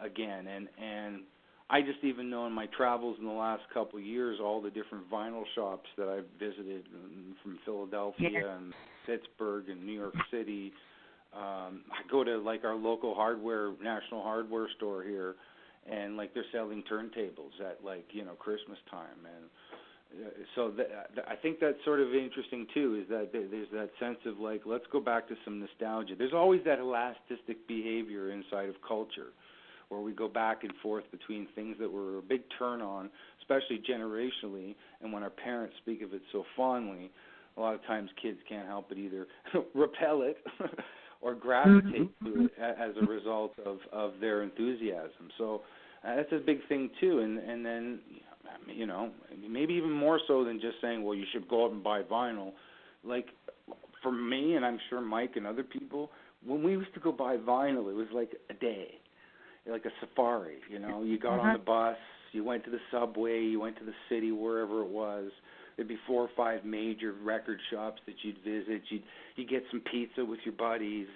again. And I just even know in my travels in the last couple of years, all the different vinyl shops that I've visited from Philadelphia and Pittsburgh and New York City. I go to like our local National Hardware store here, and like they're selling turntables at like, you know, Christmas time, and so I think that's sort of interesting too. Is that there's that sense of like, let's go back to some nostalgia. There's always that elastic behavior inside of culture, where we go back and forth between things that were a big turn on, especially generationally, and when our parents speak of it so fondly, a lot of times kids can't help but either repel it or gravitate to it as a result of their enthusiasm. So that's a big thing too. And then, you know, maybe even more so than just saying, well, you should go out and buy vinyl. Like for me, and I'm sure Mike and other people, when we used to go buy vinyl, it was like a day, like a safari. You know, you got on the bus, you went to the subway, you went to the city, wherever it was. There'd be 4 or 5 major record shops that you'd visit. You'd get some pizza with your buddies.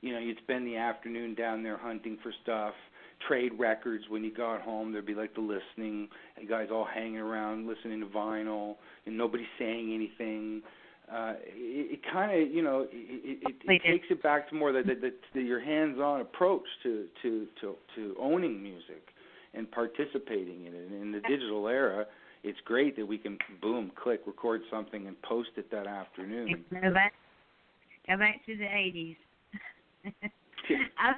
You know, you'd spend the afternoon down there hunting for stuff. Trade records when you got home. There'd be like the listening, and guys all hanging around listening to vinyl, and nobody saying anything. It kind of, you know, it takes it back to more your hands-on approach to owning music and participating in it. And in the digital era, it's great that we can, boom, click, record something, and post it that afternoon. Go back to the 80s. I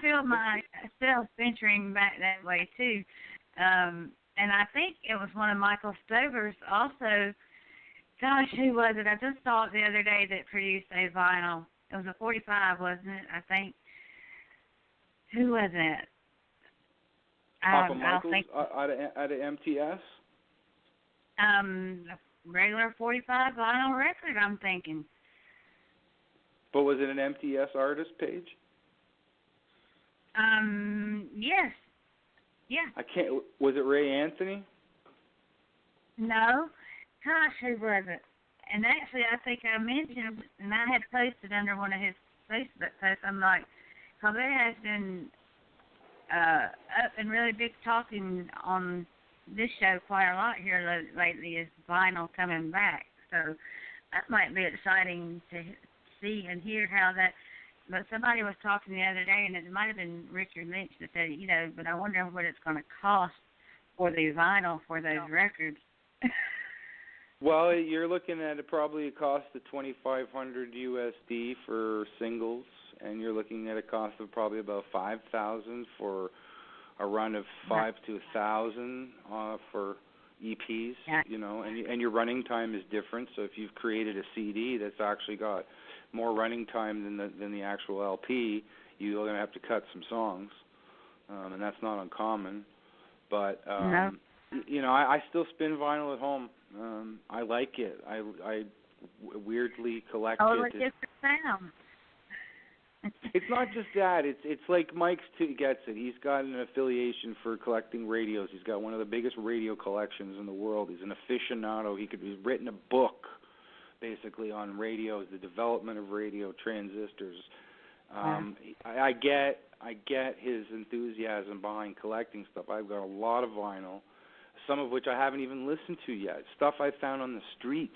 feel myself venturing back that way too, and I think it was one of Michael Stover's also. Gosh, who was it? I just saw it the other day that produced a vinyl. It was a 45, wasn't it? I think. Who was it? Papa Michael's out of MTS. A regular 45 vinyl record, I'm thinking. But was it an MTS artist, Paige? Yes. Yeah. Was it Ray Anthony? No. Gosh, who was it? And actually, I think I mentioned, and I had posted under one of his Facebook posts, I'm like, because there has been up and really big talking on this show quite a lot here lately, is vinyl coming back. So that might be exciting to see and hear how that. But somebody was talking the other day, and it might have been Richard Lynch that said, you know, but I wonder what it's going to cost for the vinyl for those records. Well, you're looking at probably a cost of $2,500 USD for singles, and you're looking at a cost of probably about $5,000 for a run of 5 to 1,000 for EPs. Yeah. You know, and your running time is different. So if you've created a CD that's actually got more running time than the actual LP, you're going to have to cut some songs, and that's not uncommon. But you know, I still spin vinyl at home. I like it. I weirdly collect it. Oh, it's different sound. It's not just that. It's like Mike's gets it. He's got an affiliation for collecting radios. He's got one of the biggest radio collections in the world. He's an aficionado. He's written a book, basically, on radios, the development of radio transistors. I get his enthusiasm behind collecting stuff. I've got a lot of vinyl, some of which I haven't even listened to yet. Stuff I found on the streets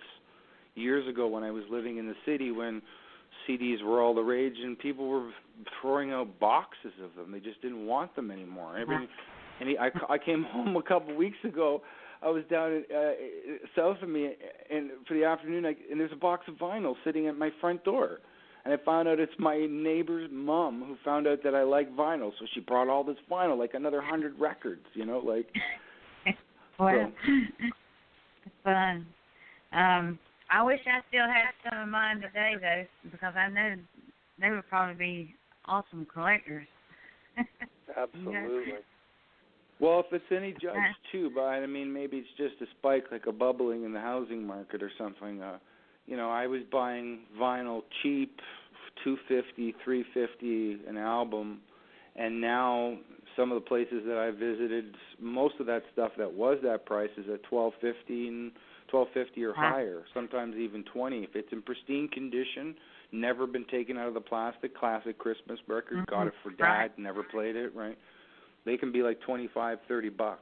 years ago when I was living in the city, when CDs were all the rage and people were throwing out boxes of them. They just didn't want them anymore. I came home a couple weeks ago. I was down south of me, and for the afternoon, and there's a box of vinyl sitting at my front door. And I found out it's my neighbor's mom who found out that I like vinyl, so she brought all this vinyl, like another 100 records, you know, like. Well, it's fun. I wish I still had some of mine today, though, because I know they would probably be awesome collectors. Absolutely. Well, if it's any judge too, but I mean, maybe it's just a spike, like a bubbling in the housing market or something. You know, I was buying vinyl cheap, $250, $350 an album, and now some of the places that I visited, most of that stuff that was that price is at $12.50 or higher, sometimes even $20. If it's in pristine condition, never been taken out of the plastic, classic Christmas record, got it for Dad, never played it, right? They can be like $25, $30.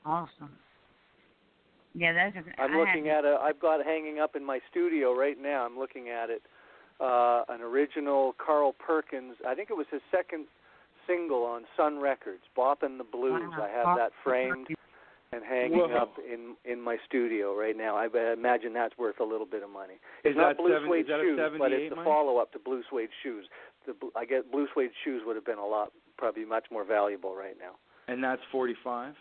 Awesome. Yeah, those are. I'm looking at I've got it hanging up in my studio right now. I'm looking at it. An original Carl Perkins. I think it was his second single on Sun Records, "Boppin' the Blues." Wow. I have that framed and hanging up in my studio right now. I imagine that's worth a little bit of money. It's not Blue Suede Shoes, but it's the follow-up to Blue Suede Shoes. I guess Blue Suede Shoes would have been probably much more valuable right now. And that's 45?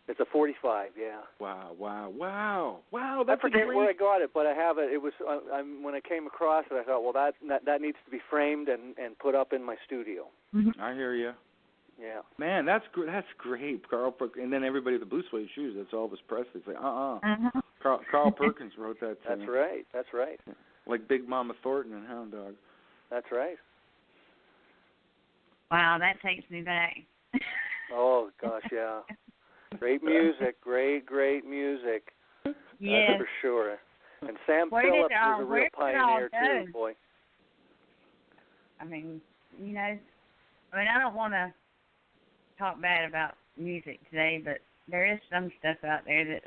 It's a 45, yeah. Wow! That's I forget where I got it, but I have it. It was when I came across it, I thought, well, that needs to be framed and put up in my studio. I hear you. Yeah. Man, that's great, Carl Perkins. And then everybody with the Blue Suede Shoes, that's Elvis Presley. It's like, Carl Perkins wrote that to me. That's right. Like Big Mama Thornton and Hound Dog. That's right. Wow, that takes me back. Oh, gosh, yeah. Great music, great music. Yes. That's for sure. And Sam Phillips was a real pioneer, too, boy. I mean, I don't want to talk bad about music today, but there is some stuff out there that,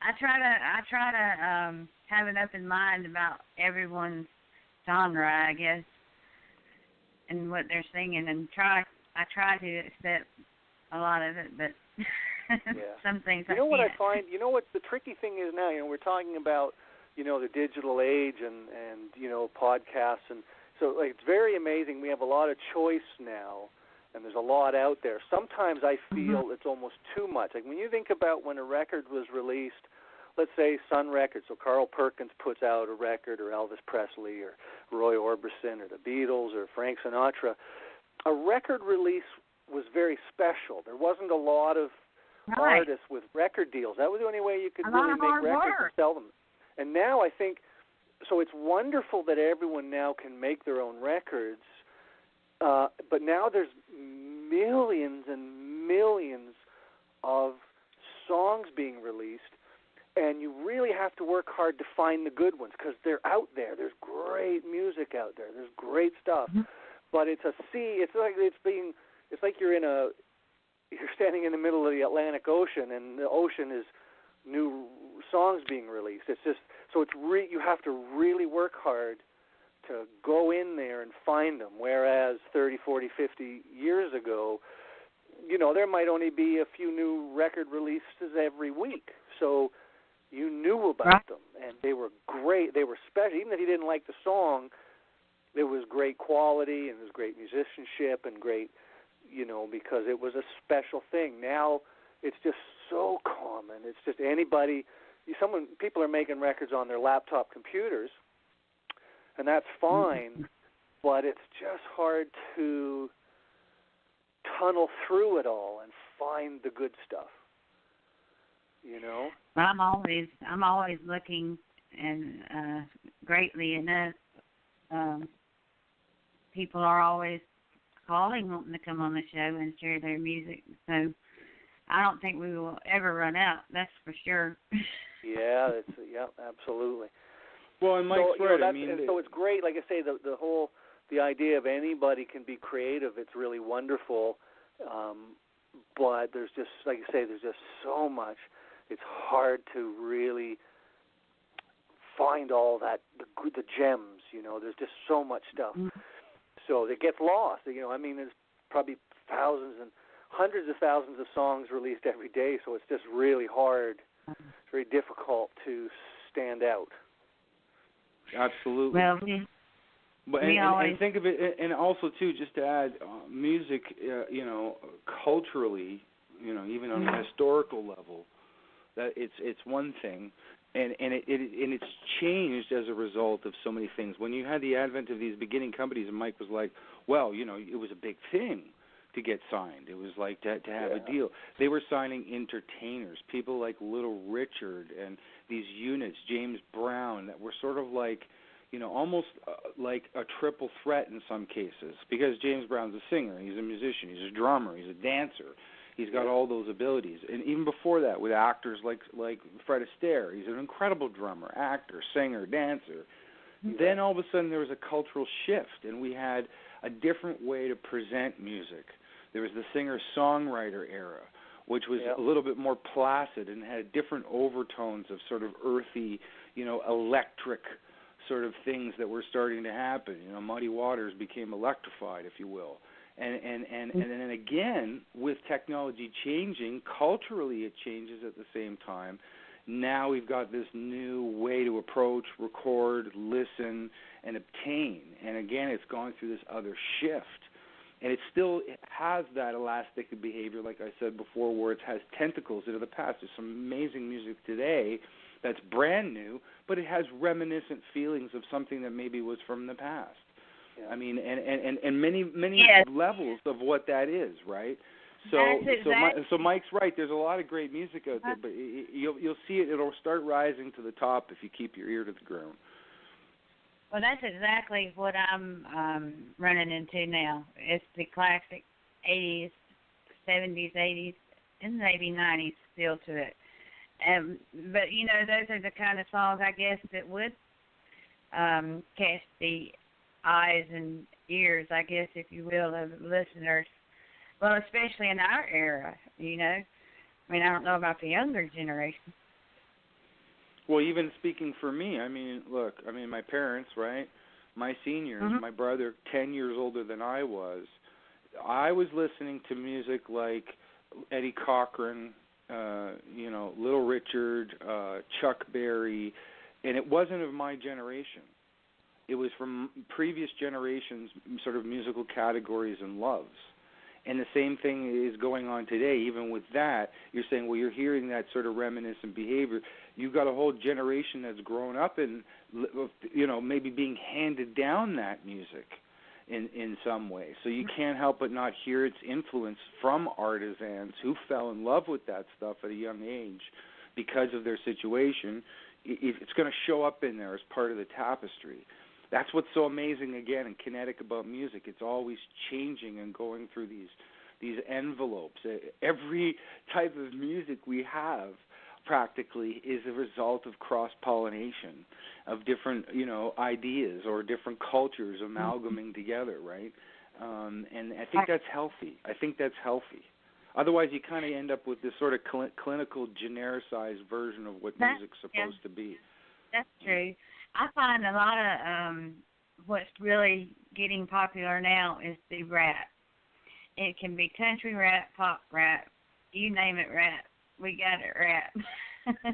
I try to have an open mind about everyone's genre, I guess, and what they're singing, and I try to accept a lot of it, but some things I can't. What I find, what the tricky thing is now, we're talking about, the digital age and podcasts, and so it's very amazing. We have a lot of choice now, and there's a lot out there. Sometimes I feel it's almost too much. Like when you think about when a record was released, let's say Sun Records, so Carl Perkins puts out a record, or Elvis Presley, or Roy Orbison, or the Beatles, or Frank Sinatra, a record release was very special. There wasn't a lot of artists with record deals. That was the only way you could really make records and sell them. And now I think, so it's wonderful that everyone now can make their own records, but now there's millions and millions of songs being released, and you really have to work hard to find the good ones because they're out there. There's great music out there. There's great stuff, but it's a sea. It's like you're standing in the middle of the Atlantic Ocean, and the ocean is new songs being released. It's just so you have to really work hard to go in there and find them. Whereas 30, 40, 50 years ago, there might only be a few new record releases every week. So you knew about them, and they were great. They were special. Even if you didn't like the song, there was great quality and there was great musicianship and great, because it was a special thing. Now it's just so common. It's just people are making records on their laptop computers, and that's fine, but it's just hard to tunnel through it all and find the good stuff. I'm always looking, and greatly enough, people are always calling, wanting to come on the show and share their music. So I don't think we will ever run out. That's for sure. Yeah, absolutely. Well, and Mike's right. So it's great. Like I say, the idea of anybody can be creative. It's really wonderful. But there's just, like you say, there's just so much. It's hard to really find all that, the gems. There's just so much stuff. So it gets lost. There's probably thousands and hundreds of thousands of songs released every day, so it's just really hard. It's very difficult to stand out. Absolutely. Well, and think of it, and also too, just to add, music, culturally, even on a historical level, that it's one thing, and it's changed as a result of so many things. When you had the advent of these beginning companies, and Mike was like, well, it was a big thing. to get signed. It was like to have a deal. They were signing entertainers, people like Little Richard and these units, James Brown, that were sort of like, almost like a triple threat in some cases, because James Brown's a singer, he's a musician, he's a drummer, he's a dancer. He's got all those abilities. And even before that, with actors like Fred Astaire, he's an incredible drummer, actor, singer, dancer. Then all of a sudden there was a cultural shift, and we had a different way to present music. There was the singer-songwriter era, which was a little bit more placid and had different overtones of sort of earthy, electric sort of things that were starting to happen. Muddy Waters became electrified, if you will. And then again, with technology changing, culturally it changes at the same time. Now we've got this new way to approach, record, listen, and obtain. And again, it's gone through this other shift. And it has that elastic behavior, like I said before, where it has tentacles into the past. There's some amazing music today that's brand new, but it has reminiscent feelings of something that maybe was from the past. Yeah. I mean, and many levels of what that is, right? So Mike's right. There's a lot of great music out there, but you'll see it. It'll start rising to the top if you keep your ear to the ground. Well, that's exactly what I'm running into now. It's the classic 80s, 70s, 80s, and maybe 90s feel to it. But, those are the kind of songs, I guess, that would catch the eyes and ears, I guess, if you will, of listeners. Well, especially in our era, I mean, I don't know about the younger generation. Well, even speaking for me, look, my parents, right, my seniors, my brother, 10 years older than I was listening to music like Eddie Cochran, Little Richard, Chuck Berry, and it wasn't of my generation. It was from previous generations' sort of musical categories and loves. And the same thing is going on today. Even with that, you're saying, well, you're hearing that sort of reminiscent behavior. You've got a whole generation that's grown up in, maybe being handed down that music in some way. So you can't help but not hear its influence from artisans who fell in love with that stuff at a young age because of their situation. It's going to show up in there as part of the tapestry. That's what's so amazing, again, and kinetic about music. It's always changing and going through these envelopes. Every type of music we have practically is a result of cross-pollination of different, ideas or different cultures amalgamating together, right? And I think that's healthy. Otherwise, you kind of end up with this sort of clinical, genericized version of what music's supposed to be. That's true. I find a lot of what's really getting popular now is the rap. It can be country rap, pop rap, you name it rap. We got it rap.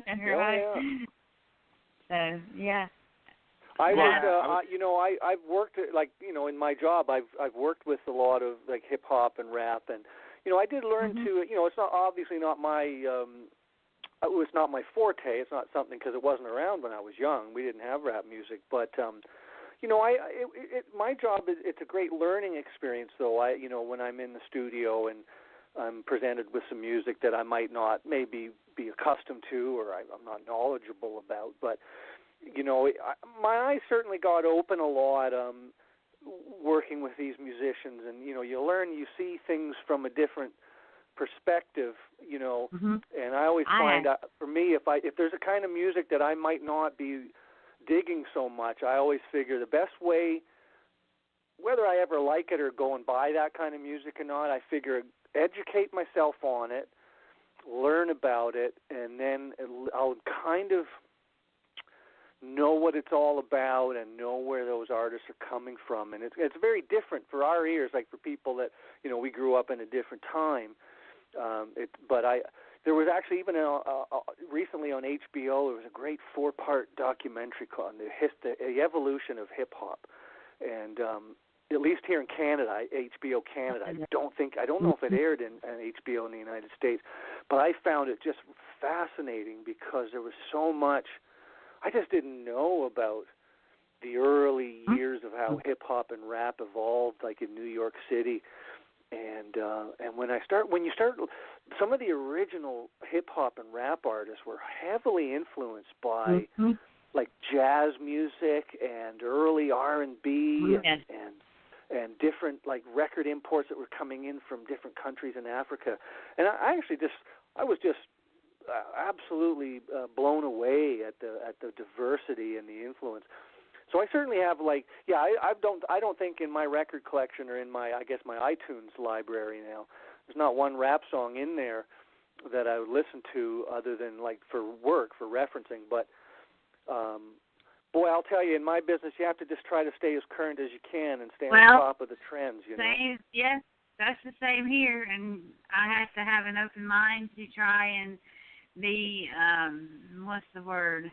Right? Oh, yeah. So, yeah. I've worked in my job. I've worked with a lot of like hip hop and rap, and I did learn to. It's not obviously not my. It was not my forte. It's not something because it wasn't around when I was young. We didn't have rap music, but my job is it's a great learning experience. Though when I'm in the studio and I'm presented with some music that I might not maybe be accustomed to or I'm not knowledgeable about, but my eyes certainly got open a lot working with these musicians, and you learn, you see things from a different perspective, and I always find out, for me, if there's a kind of music that I might not be digging so much, I always figure the best way, whether I ever like it or go and buy that kind of music or not, I figure educate myself on it, learn about it, and then I'll kind of know what it's all about and know where those artists are coming from. And it's very different for our ears, like for people that, we grew up in a different time. There was actually even recently on HBO, there was a great 4-part documentary called the Evolution of Hip Hop, and at least here in Canada, HBO Canada, I don't know if it aired in HBO in the United States, but I found it just fascinating because there was so much I just didn't know about the early years of how hip hop and rap evolved, like in New York City. And when you start, some of the original hip hop and rap artists were heavily influenced by like jazz music and early R&B and different like record imports that were coming in from different countries in Africa. And I was just absolutely blown away at the diversity and the influence. So I certainly have I don't think in my record collection or in my iTunes library now, there's not one rap song in there that I would listen to other than like for work, for referencing. But boy, I'll tell you, in my business, you have to just try to stay as current as you can and stay on top of the trends. You know. Yes, that's the same here, and I have to have an open mind to try and be what's the word?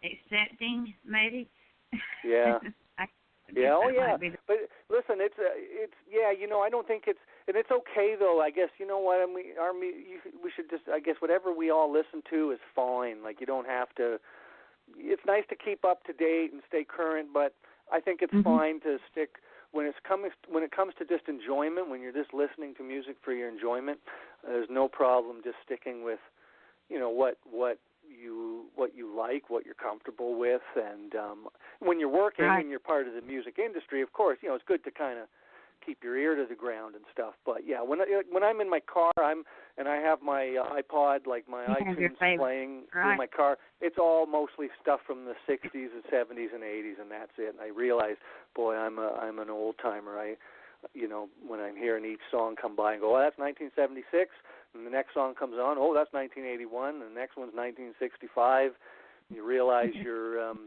Accepting, maybe. Yeah. But listen, it's I don't think and it's okay though. I guess you know what, I mean, we should just, I guess, whatever we all listen to is fine. Like you don't have to. It's nice to keep up to date and stay current, but I think it's fine to stick when it comes to just enjoyment. When you're just listening to music for your enjoyment, there's no problem just sticking with, what you like, what you're comfortable with, and when you're working and you're part of the music industry, of course, it's good to kind of keep your ear to the ground and stuff. But yeah, when I'm in my car, and I have my iPod, like my iTunes playing in my car, it's all mostly stuff from the 60s and 70s and 80s, and that's it. And I realize, boy, I'm an old timer. When I'm hearing each song come by and go, oh, that's 1976, and the next song comes on, oh, that's 1981, and the next one's 1965. You realize you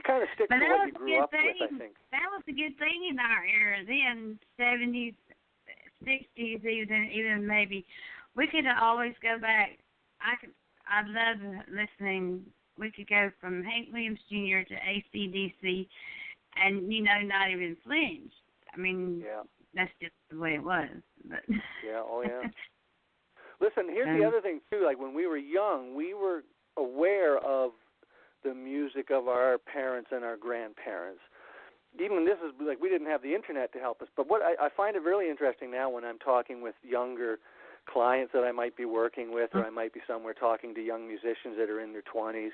kind of stick to what you grew up with, I think. That was a good thing in our era then, 70s, 60s, even maybe. We could always go back. I love listening. We could go from Hank Williams Jr. to AC/DC and, not even flinch. I mean, that's just the way it was. But yeah, oh yeah. Listen, here's the other thing, too. Like, when we were young, we were aware of the music of our parents and our grandparents. Even this is, like, we didn't have the Internet to help us. But what I find it really interesting now when I'm talking with younger clients that I might be working with, or I might be somewhere talking to young musicians that are in their 20s,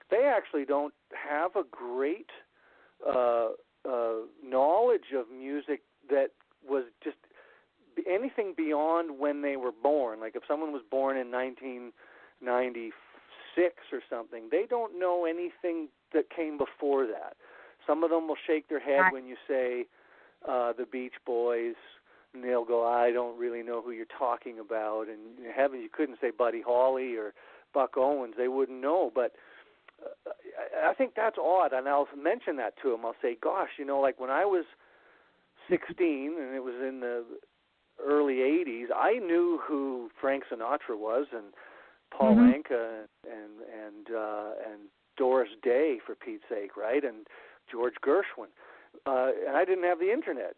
they actually don't have a great knowledge of music that was just anything beyond when they were born. Like if someone was born in 1996 or something, they don't know anything that came before that. Some of them will shake their head when you say the Beach Boys, and they'll go, I don't really know who you're talking about. And heavens, you couldn't say Buddy Holly or Buck Owens. They wouldn't know. But I think that's odd, and I'll mention that to them. I'll say, gosh, like when I was 16, and it was in the early 80s, I knew who Frank Sinatra was, and Paul Anka, and Doris Day, for Pete's sake, right, and George Gershwin. And I didn't have the Internet.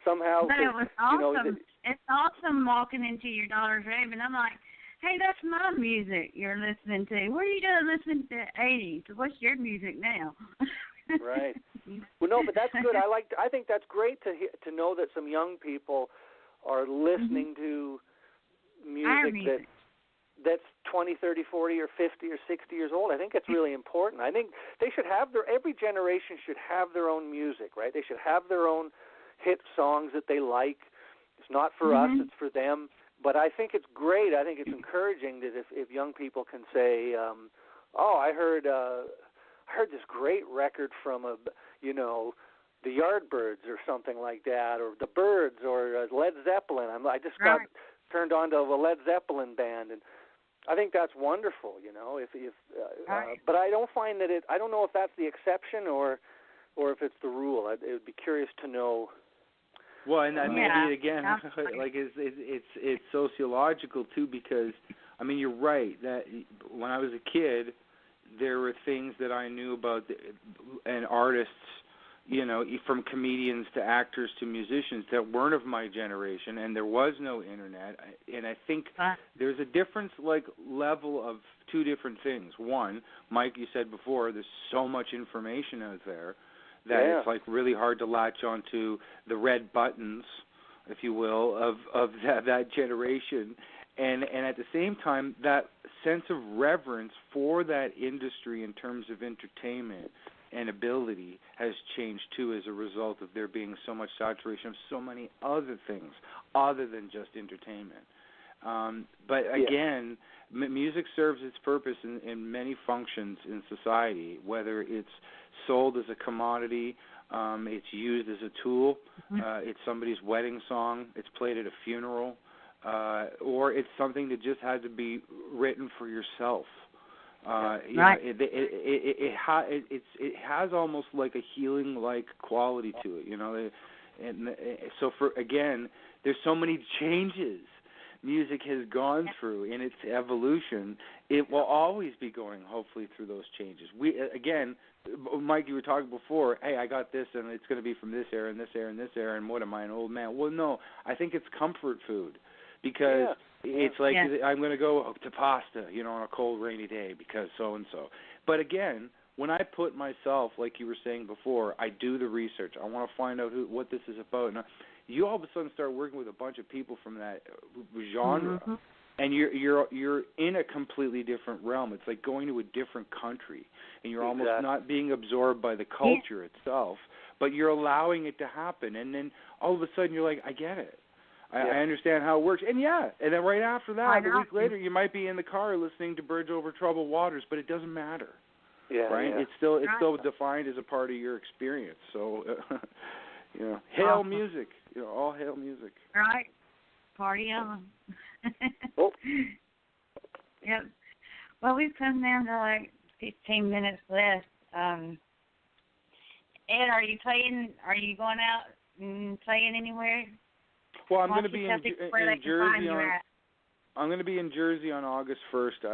Somehow. But it was awesome. It's awesome walking into your daughter's room, and I'm like, hey, that's my music you're listening to. What are you doing listening to the 80s? What's your music now? Right. Well, no, but that's good. I think that's great to know that some young people are listening to music that's 20, 30, 40, or 50, or 60 years old. I think it's really important. I think they should have every generation should have their own music, right? They should have their own hit songs that they like. It's not for us, it's for them. But I think it's great. I think it's encouraging that if young people can say, I heard this great record from the Yardbirds or something like that, or the Byrds, or Led Zeppelin. I just got turned on to a Led Zeppelin band, and I think that's wonderful. But I don't find that I don't know if that's the exception or if it's the rule. It would be curious to know. Well, and maybe again, like it's sociological too, because I mean you're right that when I was a kid, there were things that I knew about and artists, from comedians to actors to musicians that weren't of my generation, and there was no Internet. And I think there's a difference, level of two different things. One, Mike, you said before, there's so much information out there that it's really hard to latch onto the red buttons if you will, of that generation. And at the same time, that sense of reverence for that industry in terms of entertainment and ability has changed too as a result of there being so much saturation of so many other things other than just entertainment. But again, music serves its purpose in many functions in society, whether it's sold as a commodity, it's used as a tool, it's somebody's wedding song, it's played at a funeral, or it's something that just had to be written for yourself. It has almost like a healing-like quality to it, and so there's so many changes music has gone through in its evolution. It will always be going, hopefully, through those changes. Mike, you were talking before, hey, I got this, and it's going to be from this era and this era and this era, and what am I, an old man? Well, no, I think it's comfort food, because it's like I'm going to go to pasta, on a cold, rainy day because so-and-so. But again, when I put myself, like you were saying before, I do the research. I want to find out what this is about. And you all of a sudden start working with a bunch of people from that genre, and you're in a completely different realm. It's like going to a different country, and you're almost not being absorbed by the culture itself, but you're allowing it to happen. And then all of a sudden you're like, I get it. I understand how it works. And then right after that, a week later, you might be in the car listening to Bridge Over Troubled Waters, but it doesn't matter. Right? It's still defined as a part of your experience. So, hail music. All hail music. Right. Party on. Yep. Well, we've come down to like 15 minutes left. Ed, are you going out and playing anywhere? Well, I'm going to be in Jersey I'm going to be in Jersey on August 1st.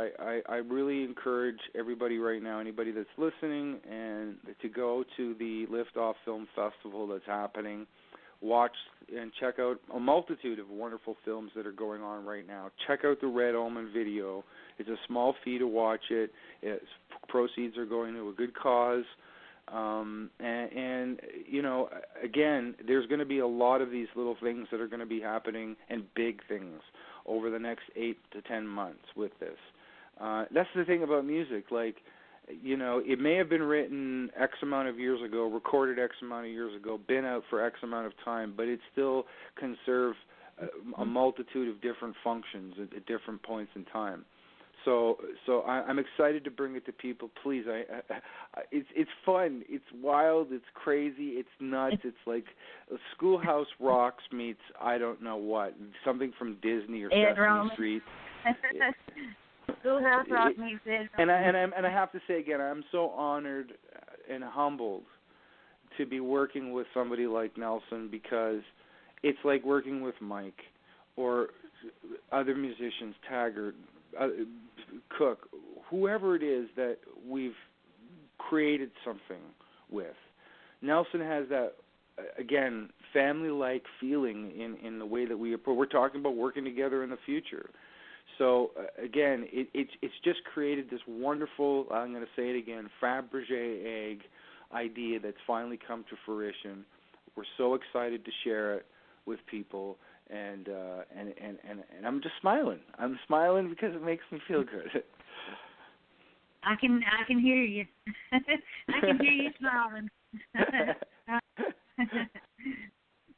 I really encourage everybody right now, anybody that's listening, and to go to the Liftoff Film Festival that's happening. Watch and check out a multitude of wonderful films that are going on right now. Check out the Red Omen video. It's a small fee to watch it. Proceeds are going to a good cause. Again, there's going to be a lot of these little things that are going to be happening, and big things over the next 8 to 10 months with this. That's the thing about music. Like, it may have been written X amount of years ago, recorded X amount of years ago, been out for X amount of time, but it still can serve a multitude of different functions at different points in time. So I'm excited to bring it to people. Please, it's fun, it's wild, it's crazy, it's nuts. It's like Schoolhouse Rocks meets I don't know what, something from Disney or Sesame Street. Schoolhouse Rock meets Ed Roman. And I have to say again, I'm so honored and humbled to be working with somebody like Nelson, because it's like working with Mike or other musicians, Taggart, Cook, whoever it is that we've created something with. Nelson has that, again, family-like feeling in the way that we're talking about working together in the future. So, again, it's just created this wonderful, I'm going to say it again, Fabergé egg idea that's finally come to fruition. We're so excited to share it with people. And I'm just smiling. I'm smiling because it makes me feel good. I can hear you. I can hear you smiling.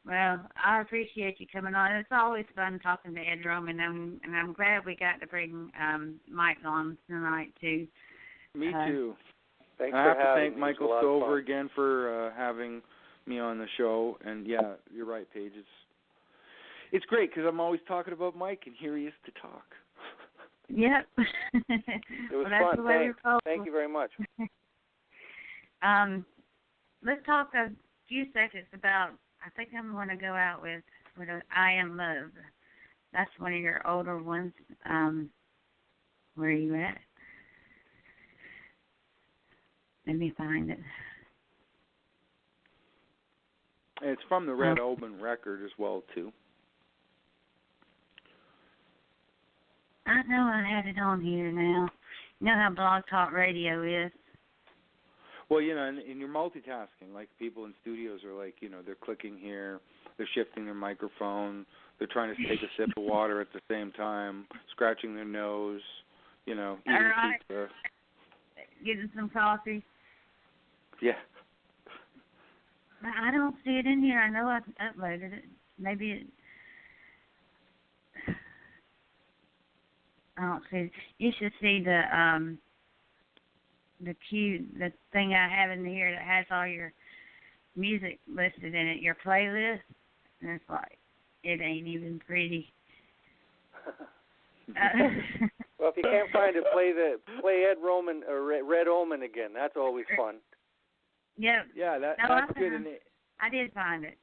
Well, I appreciate you coming on. It's always fun talking to Ed Roman, and I'm glad we got to bring Mike on tonight too. Me too. Thanks I for have to having thank me. Michael Stover again for having me on the show. And yeah, you're right, Paige. It's great because I'm always talking about Mike, and here he is to talk. Yep. It was fun. Thank you very much. Let's talk a few seconds about, I think I'm going to go out with I Am Love. That's one of your older ones. Where are you at? Let me find it. It's from the Red Omen record as well, too. I know I had it on here now. You know how Blog Talk Radio is. Well, and you're multitasking. Like people in studios are like, they're clicking here, they're shifting their microphone, they're trying to take a sip of water at the same time, scratching their nose, eating pizza. Getting some coffee. Yeah. I don't see it in here. I know I uploaded it. Maybe it... I don't see it. You should see the thing I have in here that has all your music listed in it, your playlist, and it's like, it ain't even pretty. Well, if you can't find it, play Ed Roman or Red Omen again. That's always fun. Yeah. Yeah, that's good. I did find it.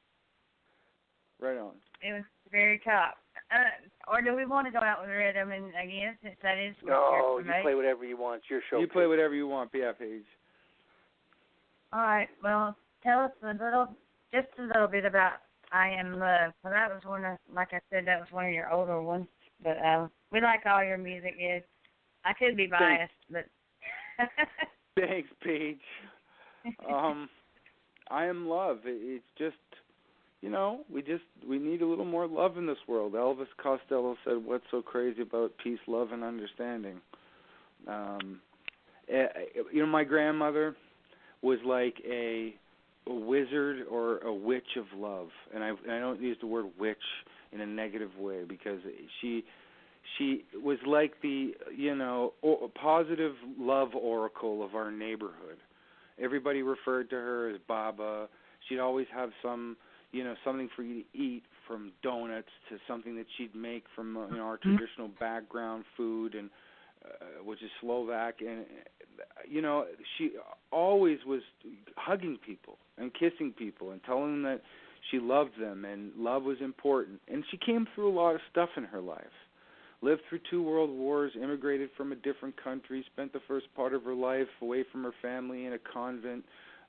Right on. It was very top. Or do we want to go out with Red Omen again, since that is... No, you play whatever you want. It's your show. You play whatever you want, Paige. All right. Well, tell us just a little bit about I Am Love. So that was like I said, that was one of your older ones. But we like all your music, Ed. I could be biased, but... Thanks, Paige. I Am Love. It's just, we need a little more love in this world. Elvis Costello said, "What's so crazy about peace, love, and understanding?" My grandmother was like a wizard or a witch of love, and I don't use the word witch in a negative way, because she was like the positive love oracle of our neighborhood. Everybody referred to her as Baba. She'd always have something for you to eat, from donuts to something that she'd make from our traditional background food, and which is Slovak, and she always was hugging people and kissing people and telling them that she loved them and love was important. And she came through a lot of stuff in her life. Lived through 2 world wars, immigrated from a different country, spent the first part of her life away from her family in a convent,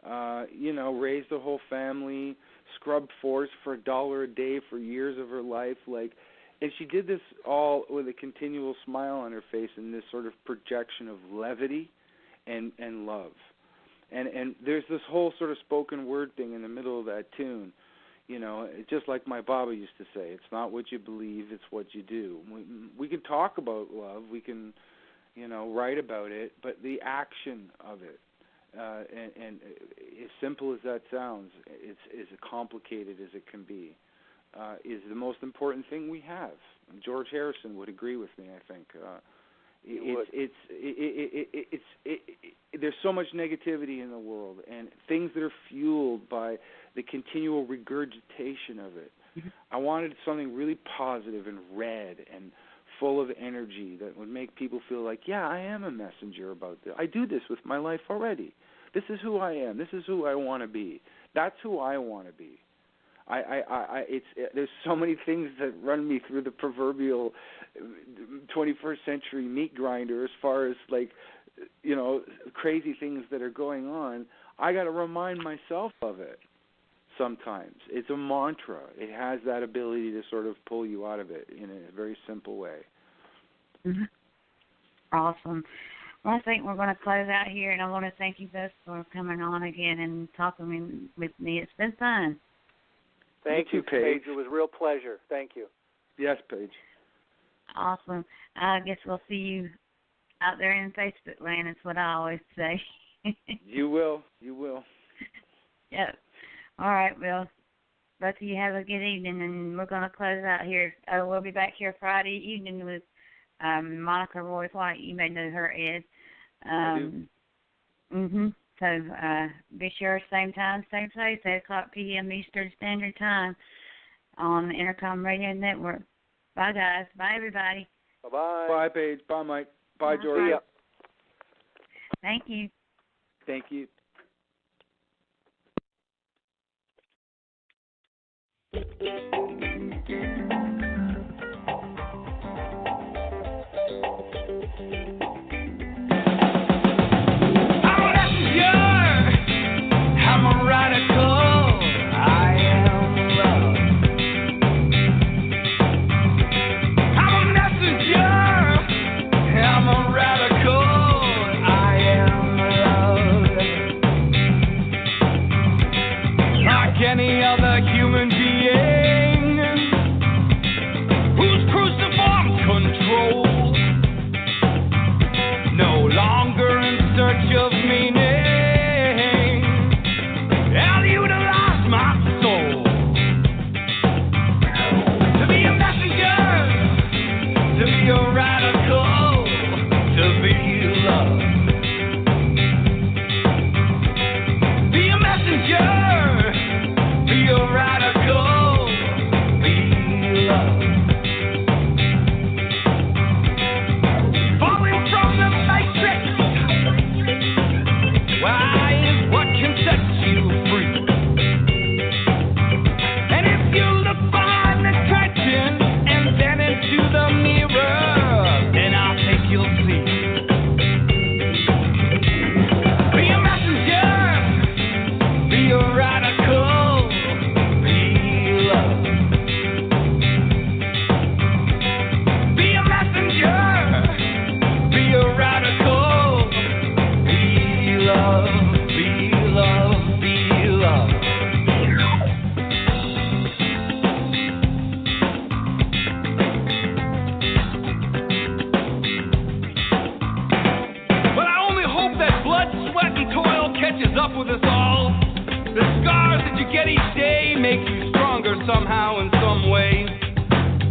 raised a whole family, scrubbed floors for $1 a day for years of her life, and she did this all with a continual smile on her face and this sort of projection of levity and love. And there's this whole sort of spoken word thing in the middle of that tune. Just like my Baba used to say, it's not what you believe, it's what you do. We can talk about love, we can, write about it, but the action of it, and as simple as that sounds, it's as complicated as it can be, is the most important thing we have. George Harrison would agree with me, I think. There's so much negativity in the world, and things that are fueled by the continual regurgitation of it. Mm-hmm. I wanted something really positive and red and full of energy that would make people feel like, yeah, I am a messenger about this. I do this with my life already. This is who I am. This is who I want to be. That's who I want to be. There's so many things that run me through the proverbial 21st century meat grinder as far as crazy things that are going on. I got to remind myself of it sometimes. It's a mantra. It has that ability to sort of pull you out of it in a very simple way. Mm-hmm. Awesome. Well, I think we're going to close out here, and I want to thank you both for coming on again and talking with me. It's been fun. Thank you, Paige. It was a real pleasure. Thank you. Yes, Paige. Awesome. I guess we'll see you out there in Facebook land, is what I always say. You will. You will. Yep. All right, well, both of you have a good evening, and we're going to close out here. We'll be back here Friday evening with Monica Roy White. You may know her, Ed. I do. Mm-hmm. So be sure, same time, same place, 8 o'clock p.m. Eastern Standard Time on the Intercomm Radio Network. Bye, guys. Bye, everybody. Bye-bye. Bye, Paige. Bye, Mike. Bye, George. Bye. Thank you. Thank you. Any other human being. up with us all. The scars that you get each day make you stronger somehow in some way.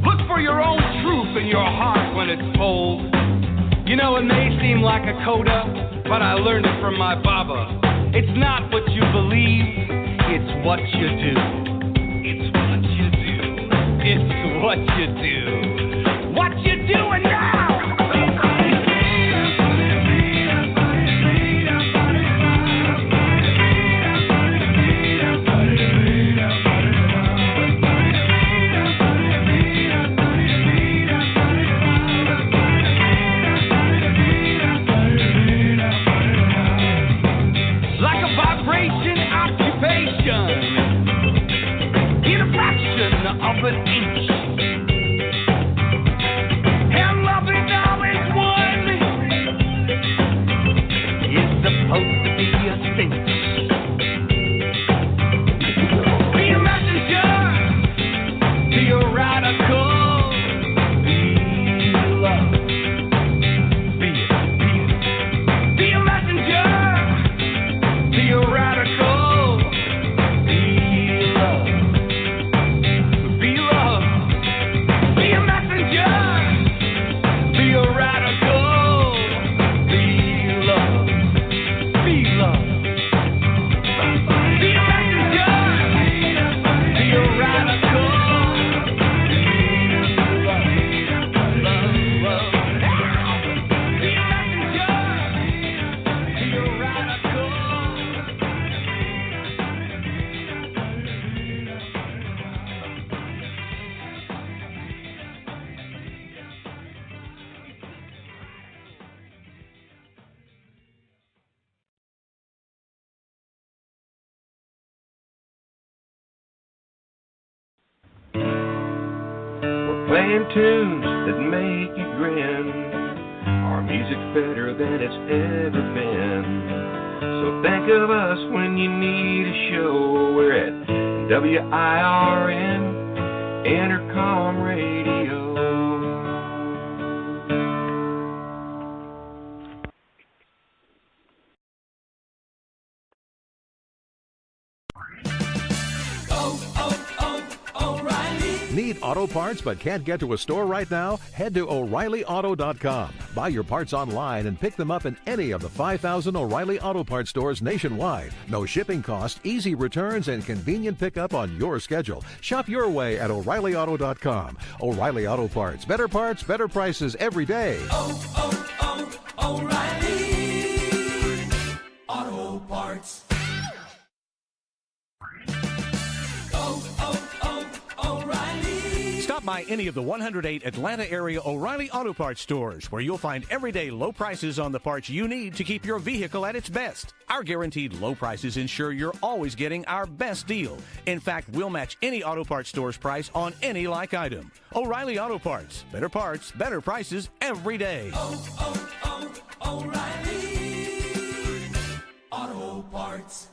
Look for your own truth in your heart when it's told. You know, it may seem like a coda, but I learned it from my Baba. It's not what you believe, it's what you do. It's what you do. It's what you do. What you doing now? In a fraction of an inch, and love is always one. It's supposed to be a cinch. Be a messenger, be a radical, be love. Be a messenger, be a radical. Playing tunes that make you grin. Our music's better than it's ever been. So think of us when you need a show. We're at WIRN, Intercomm Radio. Need auto parts but can't get to a store right now? Head to O'ReillyAuto.com. Buy your parts online and pick them up in any of the 5,000 O'Reilly Auto Parts stores nationwide. No shipping cost, easy returns, and convenient pickup on your schedule. Shop your way at O'ReillyAuto.com. O'Reilly Auto Parts. Better prices every day. O'Reilly Auto Parts. Stop by any of the 108 Atlanta area O'Reilly Auto Parts stores where you'll find everyday low prices on the parts you need to keep your vehicle at its best. Our guaranteed low prices ensure you're always getting our best deal. In fact, we'll match any auto parts store's price on any like item. O'Reilly Auto Parts. Better prices every day. O'Reilly Auto Parts.